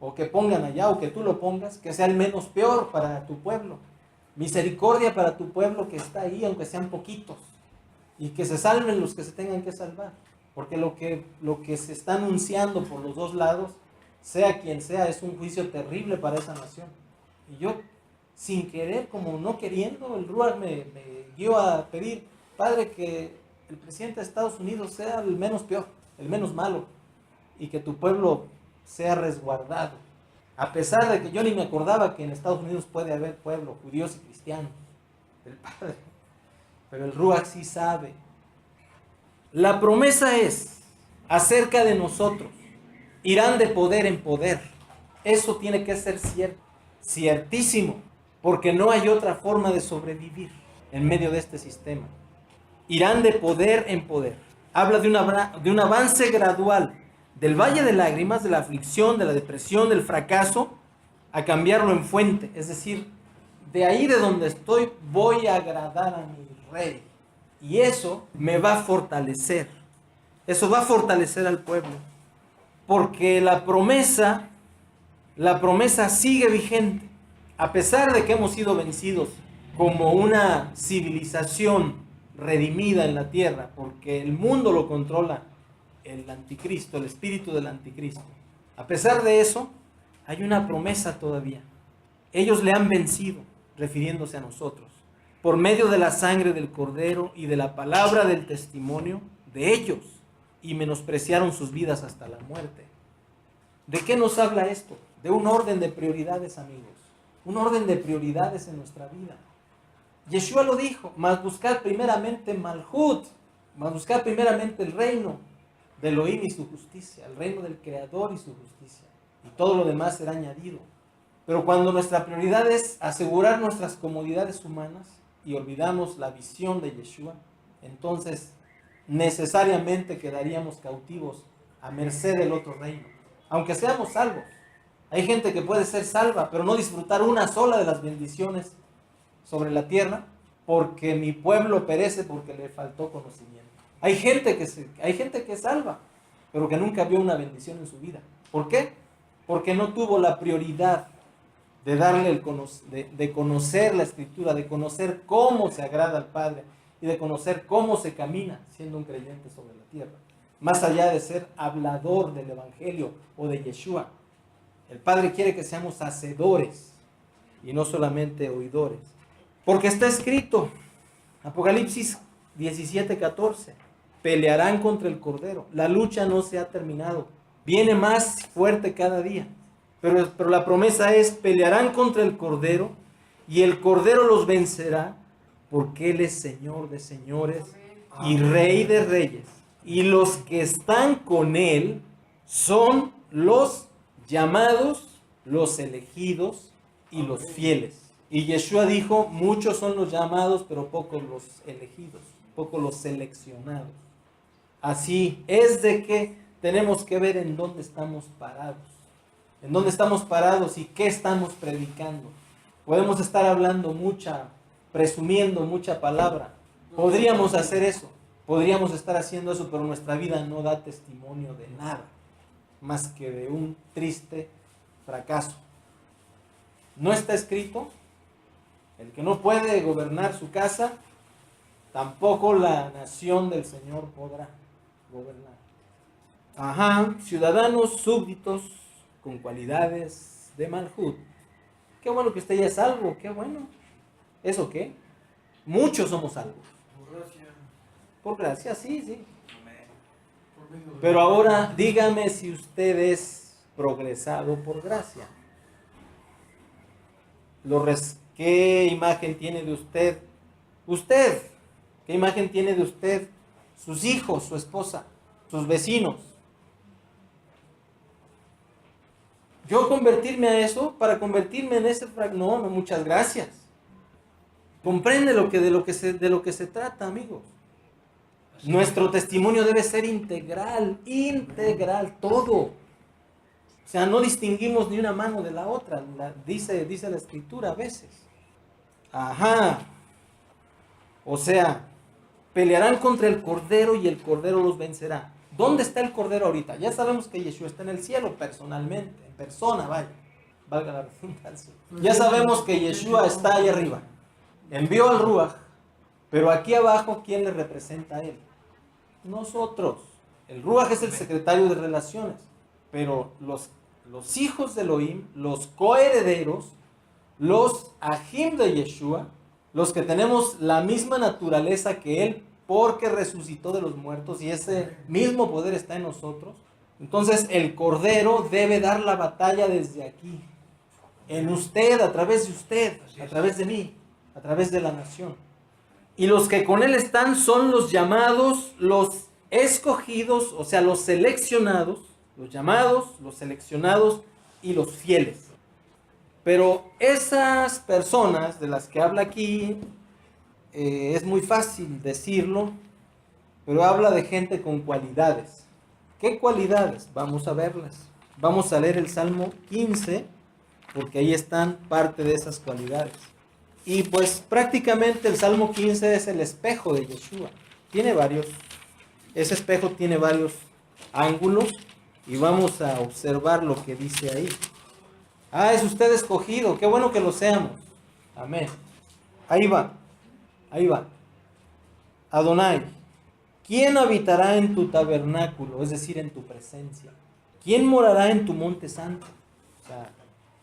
o que pongan allá, o que tú lo pongas, que sea el menos peor para tu pueblo. Misericordia para tu pueblo que está ahí, aunque sean poquitos. Y que se salven los que se tengan que salvar. Porque lo que se está anunciando por los dos lados, sea quien sea, es un juicio terrible para esa nación. Y yo, sin querer, como no queriendo, el Ruach me guió a pedir, Padre, que el presidente de Estados Unidos sea el menos peor, el menos malo, y que tu pueblo sea resguardado. A pesar de que yo ni me acordaba que en Estados Unidos puede haber pueblo, judíos y cristianos, el Padre. Pero el Ruach sí sabe. La promesa es acerca de nosotros. Irán de poder en poder. Eso tiene que ser cierto, ciertísimo, porque no hay otra forma de sobrevivir en medio de este sistema. Irán de poder en poder. Habla de un avance gradual del valle de lágrimas, de la aflicción, de la depresión, del fracaso, a cambiarlo en fuente. Es decir, de ahí de donde estoy voy a agradar a mi rey. Y eso me va a fortalecer. Eso va a fortalecer al pueblo. Porque la promesa sigue vigente. A pesar de que hemos sido vencidos como una civilización redimida en la tierra, porque el mundo lo controla el anticristo, el espíritu del anticristo. A pesar de eso, hay una promesa todavía. Ellos le han vencido, refiriéndose a nosotros, por medio de la sangre del Cordero y de la palabra del testimonio de ellos, y menospreciaron sus vidas hasta la muerte. ¿De qué nos habla esto? De un orden de prioridades, amigos. Un orden de prioridades en nuestra vida. Yeshua lo dijo, mas buscar primeramente Malhut, mas buscar primeramente el reino de Elohim y su justicia, el reino del Creador y su justicia. Y todo lo demás será añadido. Pero cuando nuestra prioridad es asegurar nuestras comodidades humanas y olvidamos la visión de Yeshua, entonces necesariamente quedaríamos cautivos a merced del otro reino. Aunque seamos salvos. Hay gente que puede ser salva, pero no disfrutar una sola de las bendiciones sobre la tierra, porque mi pueblo perece porque le faltó conocimiento. Hay gente que es salva, pero que nunca vio una bendición en su vida. ¿Por qué? Porque no tuvo la prioridad de darle de conocer la Escritura, de conocer cómo se agrada al Padre y de conocer cómo se camina siendo un creyente sobre la tierra. Más allá de ser hablador del Evangelio o de Yeshua. El Padre quiere que seamos hacedores y no solamente oidores. Porque está escrito, Apocalipsis 17:14, pelearán contra el Cordero. La lucha no se ha terminado. Viene más fuerte cada día. Pero la promesa es, pelearán contra el Cordero y el Cordero los vencerá porque Él es Señor de señores y Rey de reyes. Y los que están con Él son los llamados, los elegidos y los fieles. Y Yeshua dijo, muchos son los llamados, pero pocos los elegidos, pocos los seleccionados. Así es de que tenemos que ver en dónde estamos parados. En dónde estamos parados y qué estamos predicando. Podemos estar hablando presumiendo mucha palabra. Podríamos hacer eso. Podríamos estar haciendo eso, pero nuestra vida no da testimonio de nada. Más que de un triste fracaso. No está escrito, el que no puede gobernar su casa, tampoco la nación del Señor podrá gobernar. Ciudadanos súbditos con cualidades de Malhut. Qué bueno que usted ya es salvo, qué bueno. ¿Eso qué? Muchos somos salvos. Por gracia. Por gracia, sí. Pero ahora dígame si usted es progresado por gracia. ¿Qué imagen tiene de usted? Usted, ¿qué imagen tiene de usted? Sus hijos, su esposa, sus vecinos. Yo convertirme a eso, para convertirme en ese no, muchas gracias. Comprende de lo que se trata, amigos. Nuestro testimonio debe ser integral, todo. O sea, no distinguimos ni una mano de la otra, dice la Escritura a veces. O sea, pelearán contra el Cordero y el Cordero los vencerá. ¿Dónde está el Cordero ahorita? Ya sabemos que Yeshua está en el cielo personalmente, en persona, valga la redundancia. Ya sabemos que Yeshua está ahí arriba. Envió al Ruach, pero aquí abajo, ¿quién le representa a él? Nosotros. El Ruach es el secretario de relaciones, pero los hijos de Elohim, los coherederos, los Ajim de Yeshua, los que tenemos la misma naturaleza que él, porque resucitó de los muertos y ese mismo poder está en nosotros. Entonces el Cordero debe dar la batalla desde aquí, en usted, a través de usted, a través de mí, a través de la nación. Y los que con él están son los llamados, los escogidos, o sea, los seleccionados, los llamados, los seleccionados y los fieles. Pero esas personas de las que habla aquí, es muy fácil decirlo, pero habla de gente con cualidades. ¿Qué cualidades? Vamos a verlas. Vamos a leer el Salmo 15, porque ahí están parte de esas cualidades. Y pues prácticamente el Salmo 15 es el espejo de Yeshua. Ese espejo tiene varios ángulos y vamos a observar lo que dice ahí. Es usted escogido, qué bueno que lo seamos. Amén. Ahí va. Adonai, ¿quién habitará en tu tabernáculo, es decir, en tu presencia? ¿Quién morará en tu monte santo? O sea,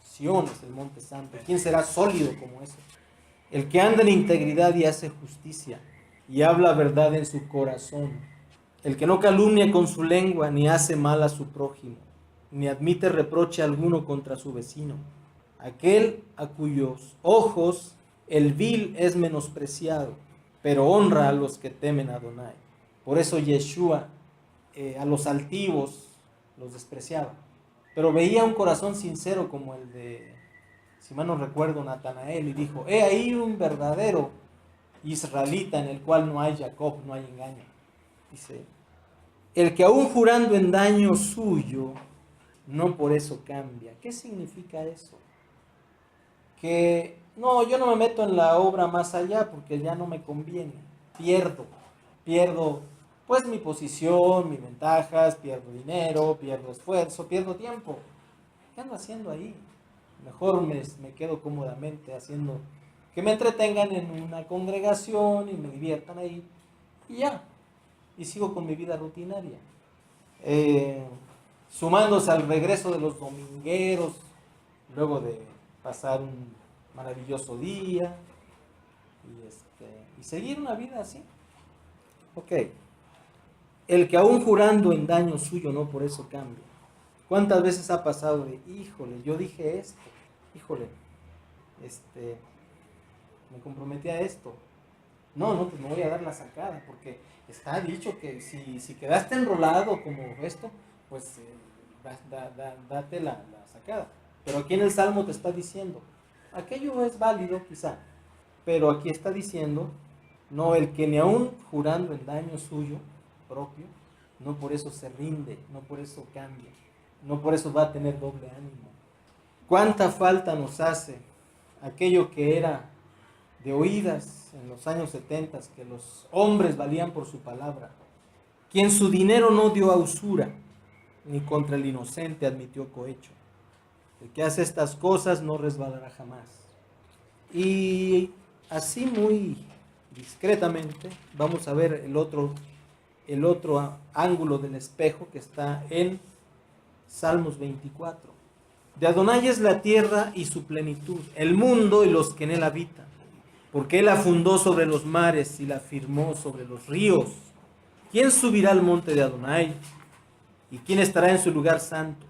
Sión es el monte santo. ¿Quién será sólido como ese? El que anda en integridad y hace justicia y habla verdad en su corazón. El que no calumnia con su lengua ni hace mal a su prójimo, ni admite reproche alguno contra su vecino. Aquel a cuyos ojos el vil es menospreciado, pero honra a los que temen a Adonai. Por eso Yeshua a los altivos los despreciaba, pero veía un corazón sincero como el de, si mal no recuerdo, Natanael, y dijo: he ahí un verdadero israelita en el cual no hay Jacob, no hay engaño. Dice, el que aún jurando en daño suyo, no por eso cambia. ¿Qué significa eso? Que no, yo no me meto en la obra más allá porque ya no me conviene. Pierdo pues mi posición, mis ventajas, pierdo dinero, pierdo esfuerzo, pierdo tiempo. ¿Qué ando haciendo ahí? Mejor me quedo cómodamente haciendo que me entretengan en una congregación y me diviertan ahí y ya. Y sigo con mi vida rutinaria. Sumándose al regreso de los domingueros, luego de pasar un maravilloso día y seguir una vida así. Ok. El que aún jurando en daño suyo, no por eso cambia. ¿Cuántas veces ha pasado de, híjole, yo dije esto, híjole, me comprometí a esto? No, pues me voy a dar la sacada, porque está dicho que si quedaste enrolado como esto, pues date la sacada. Pero aquí en el Salmo te está diciendo, aquello es válido quizá, pero aquí está diciendo, no, el que ni aún jurando en daño suyo propio, no por eso se rinde, no por eso cambia, no por eso va a tener doble ánimo. ¿Cuánta falta nos hace aquello que era de oídas en los años 70, que los hombres valían por su palabra, quien su dinero no dio a usura, ni contra el inocente admitió cohecho? El que hace estas cosas no resbalará jamás. Y así muy discretamente vamos a ver el otro ángulo del espejo que está en Salmos 24. De Adonai es la tierra y su plenitud, el mundo y los que en él habitan, porque él la fundó sobre los mares y la firmó sobre los ríos. ¿Quién subirá al monte de Adonai? ¿Y quién estará en su lugar santo?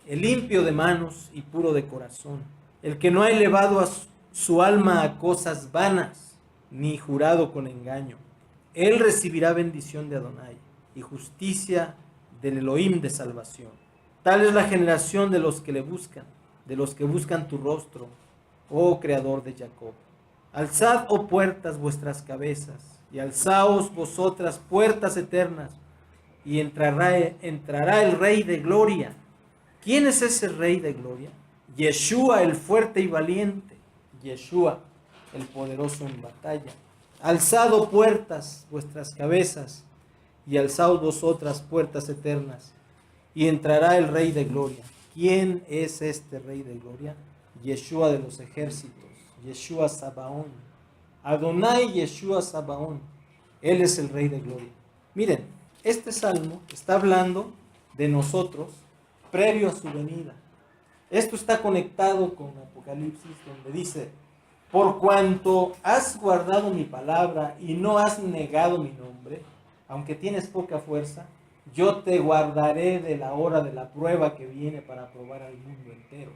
El limpio de manos y puro de corazón, el que no ha elevado a su alma a cosas vanas, ni jurado con engaño. Él recibirá bendición de Adonai y justicia del Elohim de salvación. Tal es la generación de los que le buscan, de los que buscan tu rostro, oh Creador de Jacob. Alzad, oh puertas, vuestras cabezas, y alzaos vosotras puertas eternas, y entrará el Rey de Gloria. ¿Quién es ese Rey de Gloria? Yeshua, el fuerte y valiente. Yeshua, el poderoso en batalla. Alzad, oh puertas, vuestras cabezas, y alzaos vosotras puertas eternas, y entrará el Rey de Gloria. ¿Quién es este Rey de Gloria? Yeshua de los ejércitos, Yeshua Sabaón. Adonai Yeshua Sabaón. Él es el Rey de Gloria. Miren, este salmo está hablando de nosotros previo a su venida. Esto está conectado con Apocalipsis, donde dice: por cuanto has guardado mi palabra y no has negado mi nombre, aunque tienes poca fuerza, yo te guardaré de la hora de la prueba que viene para probar al mundo entero.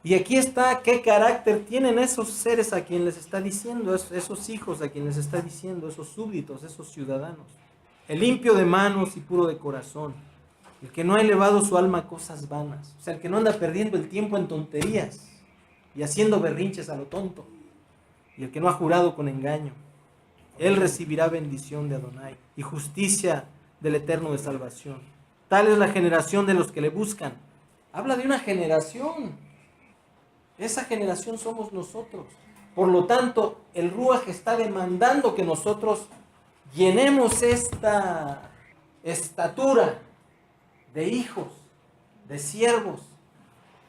Y aquí está qué carácter tienen esos seres a quienes les está diciendo, esos hijos a quienes les está diciendo, esos súbditos, esos ciudadanos. el limpio de manos y puro de corazón, el que no ha elevado su alma a cosas vanas, o sea, el que no anda perdiendo el tiempo en tonterías y haciendo berrinches a lo tonto, y el que no ha jurado con engaño. Él recibirá bendición de Adonai y justicia del Eterno de salvación. Tal es la generación de los que le buscan. Habla de una generación. Esa generación somos nosotros. Por lo tanto, el Ruaj está demandando que nosotros llenemos esta estatura de hijos, de siervos,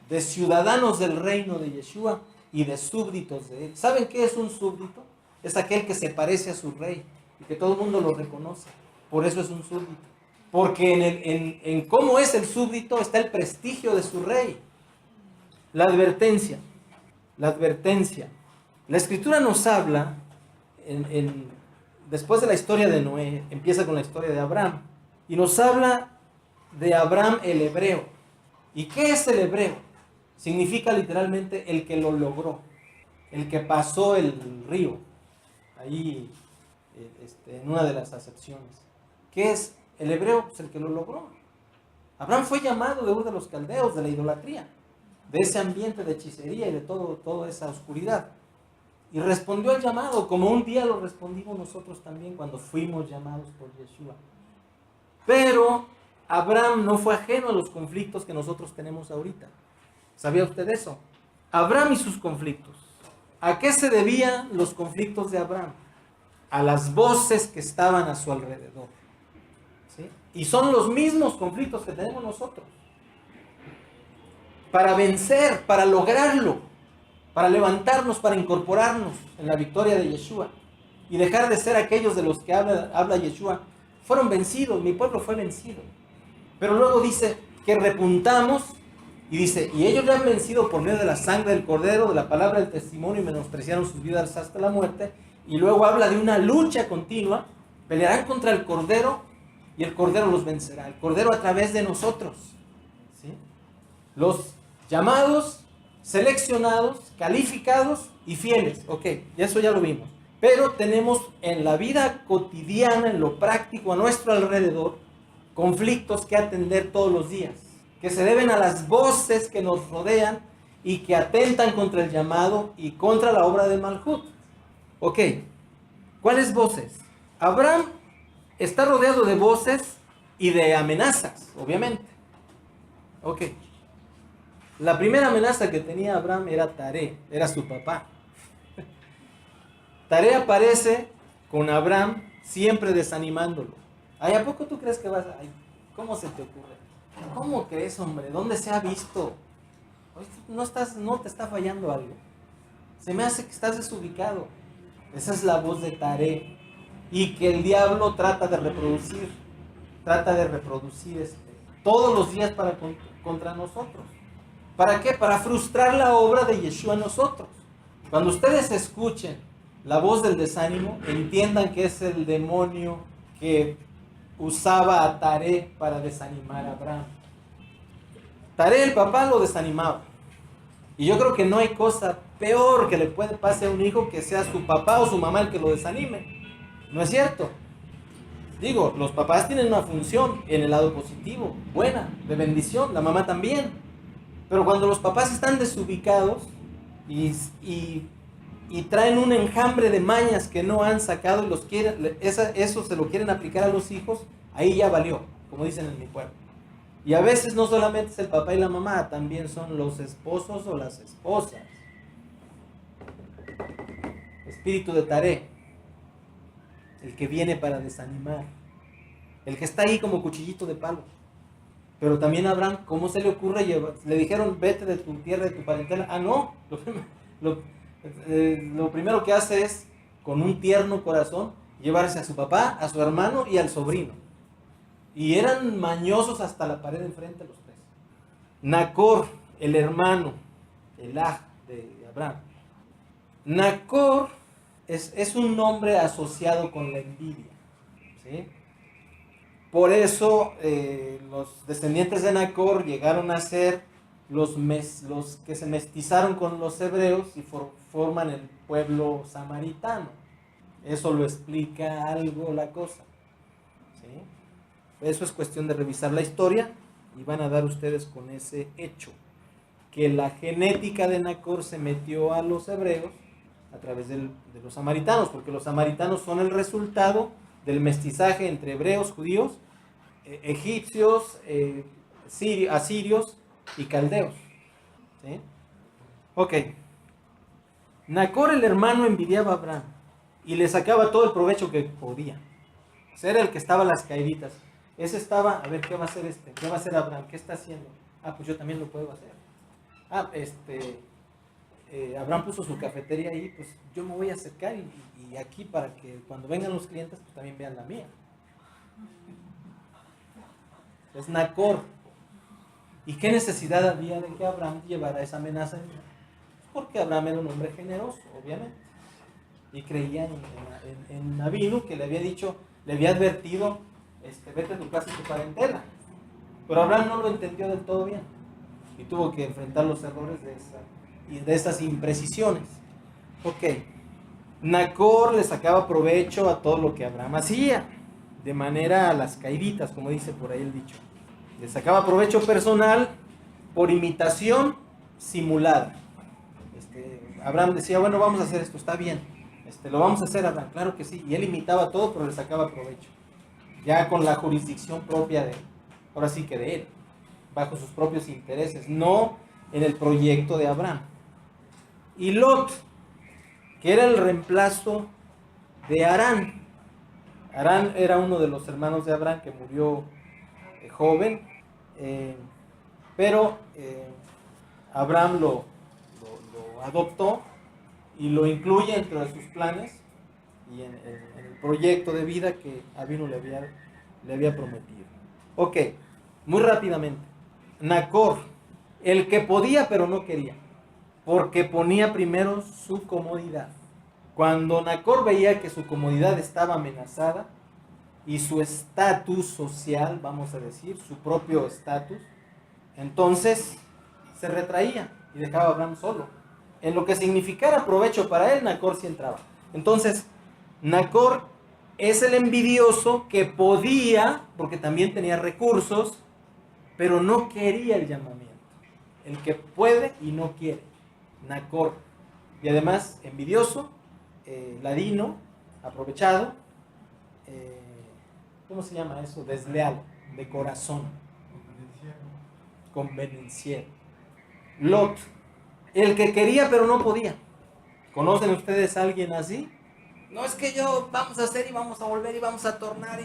de ciudadanos del reino de Yeshua y de súbditos de él. ¿Saben qué es un súbdito? Es aquel que se parece a su rey y que todo el mundo lo reconoce. Por eso es un súbdito. Porque en cómo es el súbdito está el prestigio de su rey. La advertencia. La advertencia. La Escritura nos habla, después de la historia de Noé, empieza con la historia de Abraham. Y nos habla de Abraham el hebreo. ¿Y qué es el hebreo? Significa literalmente el que lo logró. El que pasó el río. Ahí, en una de las acepciones. ¿Qué es el hebreo? Pues el que lo logró. Abraham fue llamado de Ur de los Caldeos, de la idolatría, de ese ambiente de hechicería y de toda esa oscuridad. Y respondió al llamado, como un día lo respondimos nosotros también cuando fuimos llamados por Yeshua. Pero Abraham no fue ajeno a los conflictos que nosotros tenemos ahorita. ¿Sabía usted eso? Abraham y sus conflictos. ¿A qué se debían los conflictos de Abraham? A las voces que estaban a su alrededor. ¿Sí? Y son los mismos conflictos que tenemos nosotros. Para vencer, para lograrlo, para levantarnos, para incorporarnos en la victoria de Yeshua y dejar de ser aquellos de los que habla Yeshua, fueron vencidos, mi pueblo fue vencido. Pero luego dice que repuntamos y dice, y ellos le han vencido por medio de la sangre del cordero, de la palabra del testimonio y menospreciaron sus vidas hasta la muerte. Y luego habla de una lucha continua, pelearán contra el cordero y el cordero los vencerá. El cordero a través de nosotros, ¿sí? Los llamados, seleccionados, calificados y fieles. Ok, ya eso ya lo vimos. Pero tenemos en la vida cotidiana, en lo práctico, a nuestro alrededor, conflictos que atender todos los días, que se deben a las voces que nos rodean y que atentan contra el llamado y contra la obra de Malhut. Ok, ¿cuáles voces? Abraham está rodeado de voces y de amenazas, obviamente. Ok. La primera amenaza que tenía Abraham era Taré, era su papá. Taré aparece con Abraham siempre desanimándolo. Ay, ¿a poco tú crees que vas a...? Ay, ¿cómo se te ocurre? ¿Cómo crees, hombre? ¿Dónde se ha visto? ¿No te está fallando algo? Se me hace que estás desubicado. Esa es la voz de Taré. Y que el diablo trata de reproducir todos los días contra nosotros. ¿Para qué? Para frustrar la obra de Yeshua en nosotros. Cuando ustedes escuchen la voz del desánimo, entiendan que es el demonio que usaba a Taré para desanimar a Abraham. Taré, el papá, lo desanimaba. Y yo creo que no hay cosa peor que le puede pasar a un hijo que sea su papá o su mamá el que lo desanime. ¿No es cierto? Digo, los papás tienen una función en el lado positivo, buena, de bendición, la mamá también. Pero cuando los papás están desubicados y traen un enjambre de mañas que no han sacado y eso se lo quieren aplicar a los hijos, ahí ya valió, como dicen en mi pueblo. Y a veces no solamente es el papá y la mamá, también son los esposos o las esposas. Espíritu de Taré, el que viene para desanimar, el que está ahí como cuchillito de palo. Pero también Abraham, ¿cómo se le ocurre llevar? Le dijeron, vete de tu tierra, de tu parentela. Ah, no, lo primero que hace es, con un tierno corazón, llevarse a su papá, a su hermano y al sobrino. Y eran mañosos hasta la pared de enfrente los tres. Nacor, el hermano, el aj de Abraham. Nacor es un nombre asociado con la envidia, ¿sí? Por eso los descendientes de Nacor llegaron a ser los que se mestizaron con los hebreos y forman el pueblo samaritano. Eso lo explica algo la cosa, ¿sí? Eso es cuestión de revisar la historia y van a dar ustedes con ese hecho, que la genética de Nacor se metió a los hebreos a través de los samaritanos, porque los samaritanos son el resultado del mestizaje entre hebreos, judíos, egipcios, asirios y caldeos. ¿Sí? Ok. Nacor, el hermano, envidiaba a Abraham y le sacaba todo el provecho que podía. O sea, era el que estaba a las caíditas. Ese estaba, a ver, ¿qué va a hacer este? ¿Qué va a hacer Abraham? ¿Qué está haciendo? Ah, pues yo también lo puedo hacer. Ah, Abraham puso su cafetería ahí, pues yo me voy a acercar y aquí para que cuando vengan los clientes, pues también vean la mía. Es Nacor. ¿Y qué necesidad había de que Abraham llevara esa amenaza en vida? Porque Abraham era un hombre generoso, obviamente. Y creía en Abinu, que le había dicho, le había advertido, vete a tu casa y tu parentela. Pero Abraham no lo entendió del todo bien. Y tuvo que enfrentar los errores de esas imprecisiones. Ok. Nacor le sacaba provecho a todo lo que Abraham hacía. De manera a las caíditas, como dice por ahí el dicho. Le sacaba provecho personal por imitación simulada. Abraham decía, bueno, vamos a hacer esto, está bien. Lo vamos a hacer, Abraham, claro que sí. Y él imitaba todo, pero le sacaba provecho. Ya con la jurisdicción propia de él. Ahora sí que de él. Bajo sus propios intereses. No en el proyecto de Abraham. Y Lot, que era el reemplazo de Harán. Harán era uno de los hermanos de Abraham que murió joven. Pero Abraham lo adoptó y lo incluye dentro de sus planes y en el proyecto de vida que Abinu le había prometido. Ok, muy rápidamente. Nacor, el que podía pero no quería, porque ponía primero su comodidad. Cuando Nacor veía que su comodidad estaba amenazada y su estatus social, vamos a decir, su propio estatus, entonces se retraía y dejaba a Abraham solo. En lo que significara provecho para él, Nacor sí entraba. Entonces, Nacor es el envidioso que podía, porque también tenía recursos, pero no quería el llamamiento. El que puede y no quiere. Nacor. Y además, envidioso, ladino, aprovechado, ¿cómo se llama eso? Desleal, de corazón. Convenenciero. Lot, el que quería pero no podía. ¿Conocen ustedes a alguien así? No, es que yo vamos a hacer y vamos a volver y vamos a tornar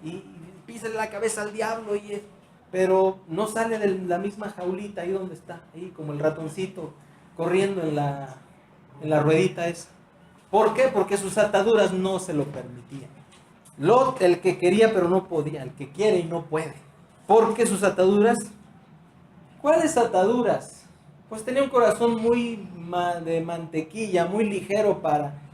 y písale la cabeza al diablo pero no sale de la misma jaulita ahí donde está, ahí como el ratoncito corriendo en la ruedita esa. ¿Por qué? Porque sus ataduras no se lo permitían. Lot, el que quería pero no podía, el que quiere y no puede. Porque sus ataduras, ¿cuáles ataduras? Pues tenía un corazón muy de mantequilla, muy ligero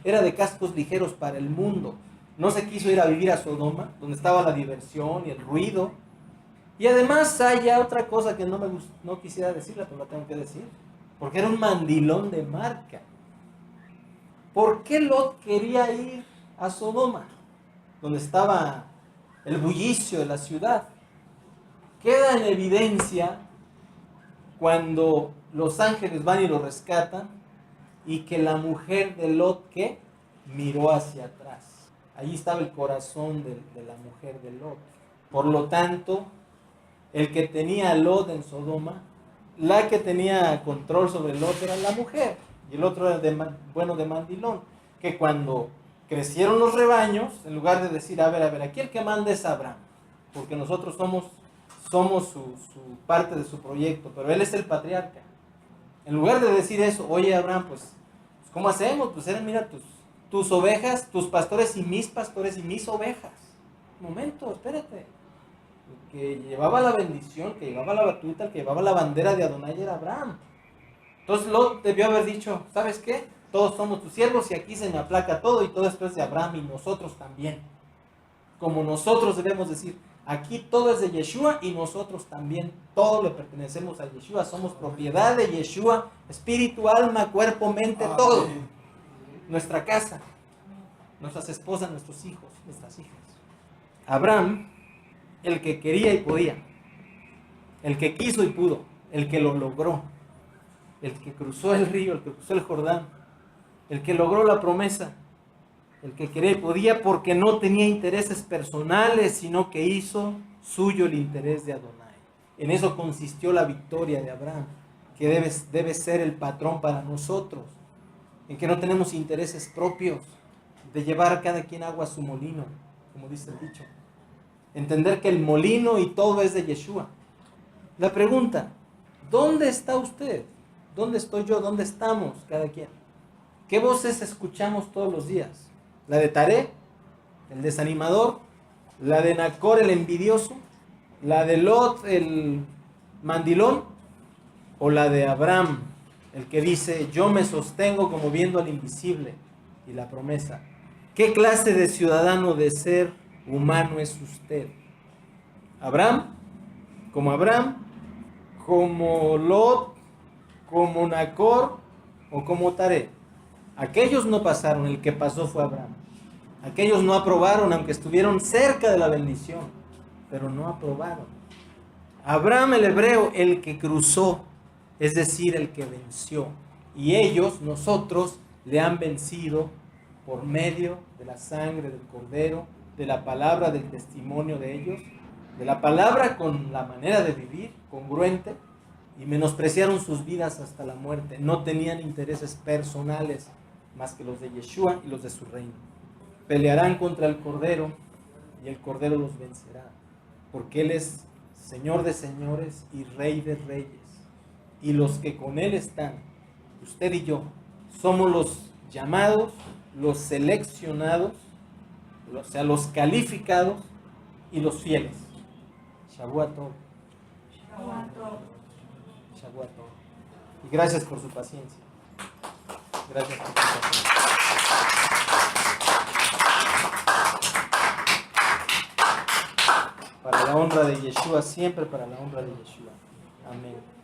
era de cascos ligeros para el mundo. No se quiso ir a vivir a Sodoma, donde estaba la diversión y el ruido. Y además hay otra cosa que no quisiera decirla, pero la tengo que decir. Porque era un mandilón de marca. ¿Por qué Lot quería ir a Sodoma? Donde estaba el bullicio de la ciudad. Queda en evidencia cuando los ángeles van y lo rescatan y que la mujer de Lot, ¿qué? Miró hacia atrás. Allí estaba el corazón de la mujer de Lot. Por lo tanto, el que tenía a Lot en Sodoma, la que tenía control sobre Lot era la mujer. Y el otro era de mandilón. Que cuando crecieron los rebaños, en lugar de decir, a ver, aquí el que manda es Abraham. Porque nosotros somos su parte de su proyecto, pero él es el patriarca. En lugar de decir eso, oye Abraham, pues ¿cómo hacemos? Pues mira, tus ovejas, tus pastores y mis ovejas. Un momento, espérate. El que llevaba la bendición, que llevaba la batuta, el que llevaba la bandera de Adonai era Abraham. Entonces Lot debió haber dicho, ¿sabes qué? Todos somos tus siervos y aquí se me aplaca todo y todo esto es de Abraham y nosotros también. Como nosotros debemos decir, aquí todo es de Yeshua y nosotros también, todo le pertenecemos a Yeshua, somos propiedad de Yeshua, espíritu, alma, cuerpo, mente, todo. Nuestra casa, nuestras esposas, nuestros hijos, nuestras hijas. Abraham el que quería y podía, el que quiso y pudo, el que lo logró, el que cruzó el río, el que cruzó el Jordán, el que logró la promesa, el que quería y podía porque no tenía intereses personales, sino que hizo suyo el interés de Adonai. En eso consistió la victoria de Abraham, que debe ser el patrón para nosotros, en que no tenemos intereses propios de llevar a cada quien agua a su molino, como dice el dicho. Entender que el molino y todo es de Yeshua. La pregunta, ¿dónde está usted? ¿Dónde estoy yo? ¿Dónde estamos cada quien? ¿Qué voces escuchamos todos los días? ¿La de Taré, el desanimador? ¿La de Nacor, el envidioso? ¿La de Lot, el mandilón? ¿O la de Abraham, el que dice, yo me sostengo como viendo al invisible y la promesa? ¿Qué clase de ciudadano de ser humano es usted? ¿Abraham? ¿Como Lot? ¿Como Nacor? ¿O como Taré? Aquellos no pasaron, el que pasó fue Abraham. Aquellos no aprobaron, aunque estuvieron cerca de la bendición, pero no aprobaron. Abraham el hebreo, el que cruzó, es decir, el que venció. Y ellos, nosotros, le han vencido por medio de la sangre del Cordero, de la palabra del testimonio de ellos, de la palabra con la manera de vivir congruente, y menospreciaron sus vidas hasta la muerte. No tenían intereses personales más que los de Yeshua y los de su reino. Pelearán contra el Cordero y el Cordero los vencerá, porque Él es Señor de señores y Rey de reyes. Y los que con Él están, usted y yo, somos los llamados, los seleccionados, o sea, los calificados y los fieles. Shavua Tov. Shavua Tov. Y gracias por su paciencia. Gracias por su paciencia. Para la honra de Yeshua, siempre para la honra de Yeshua. Amén.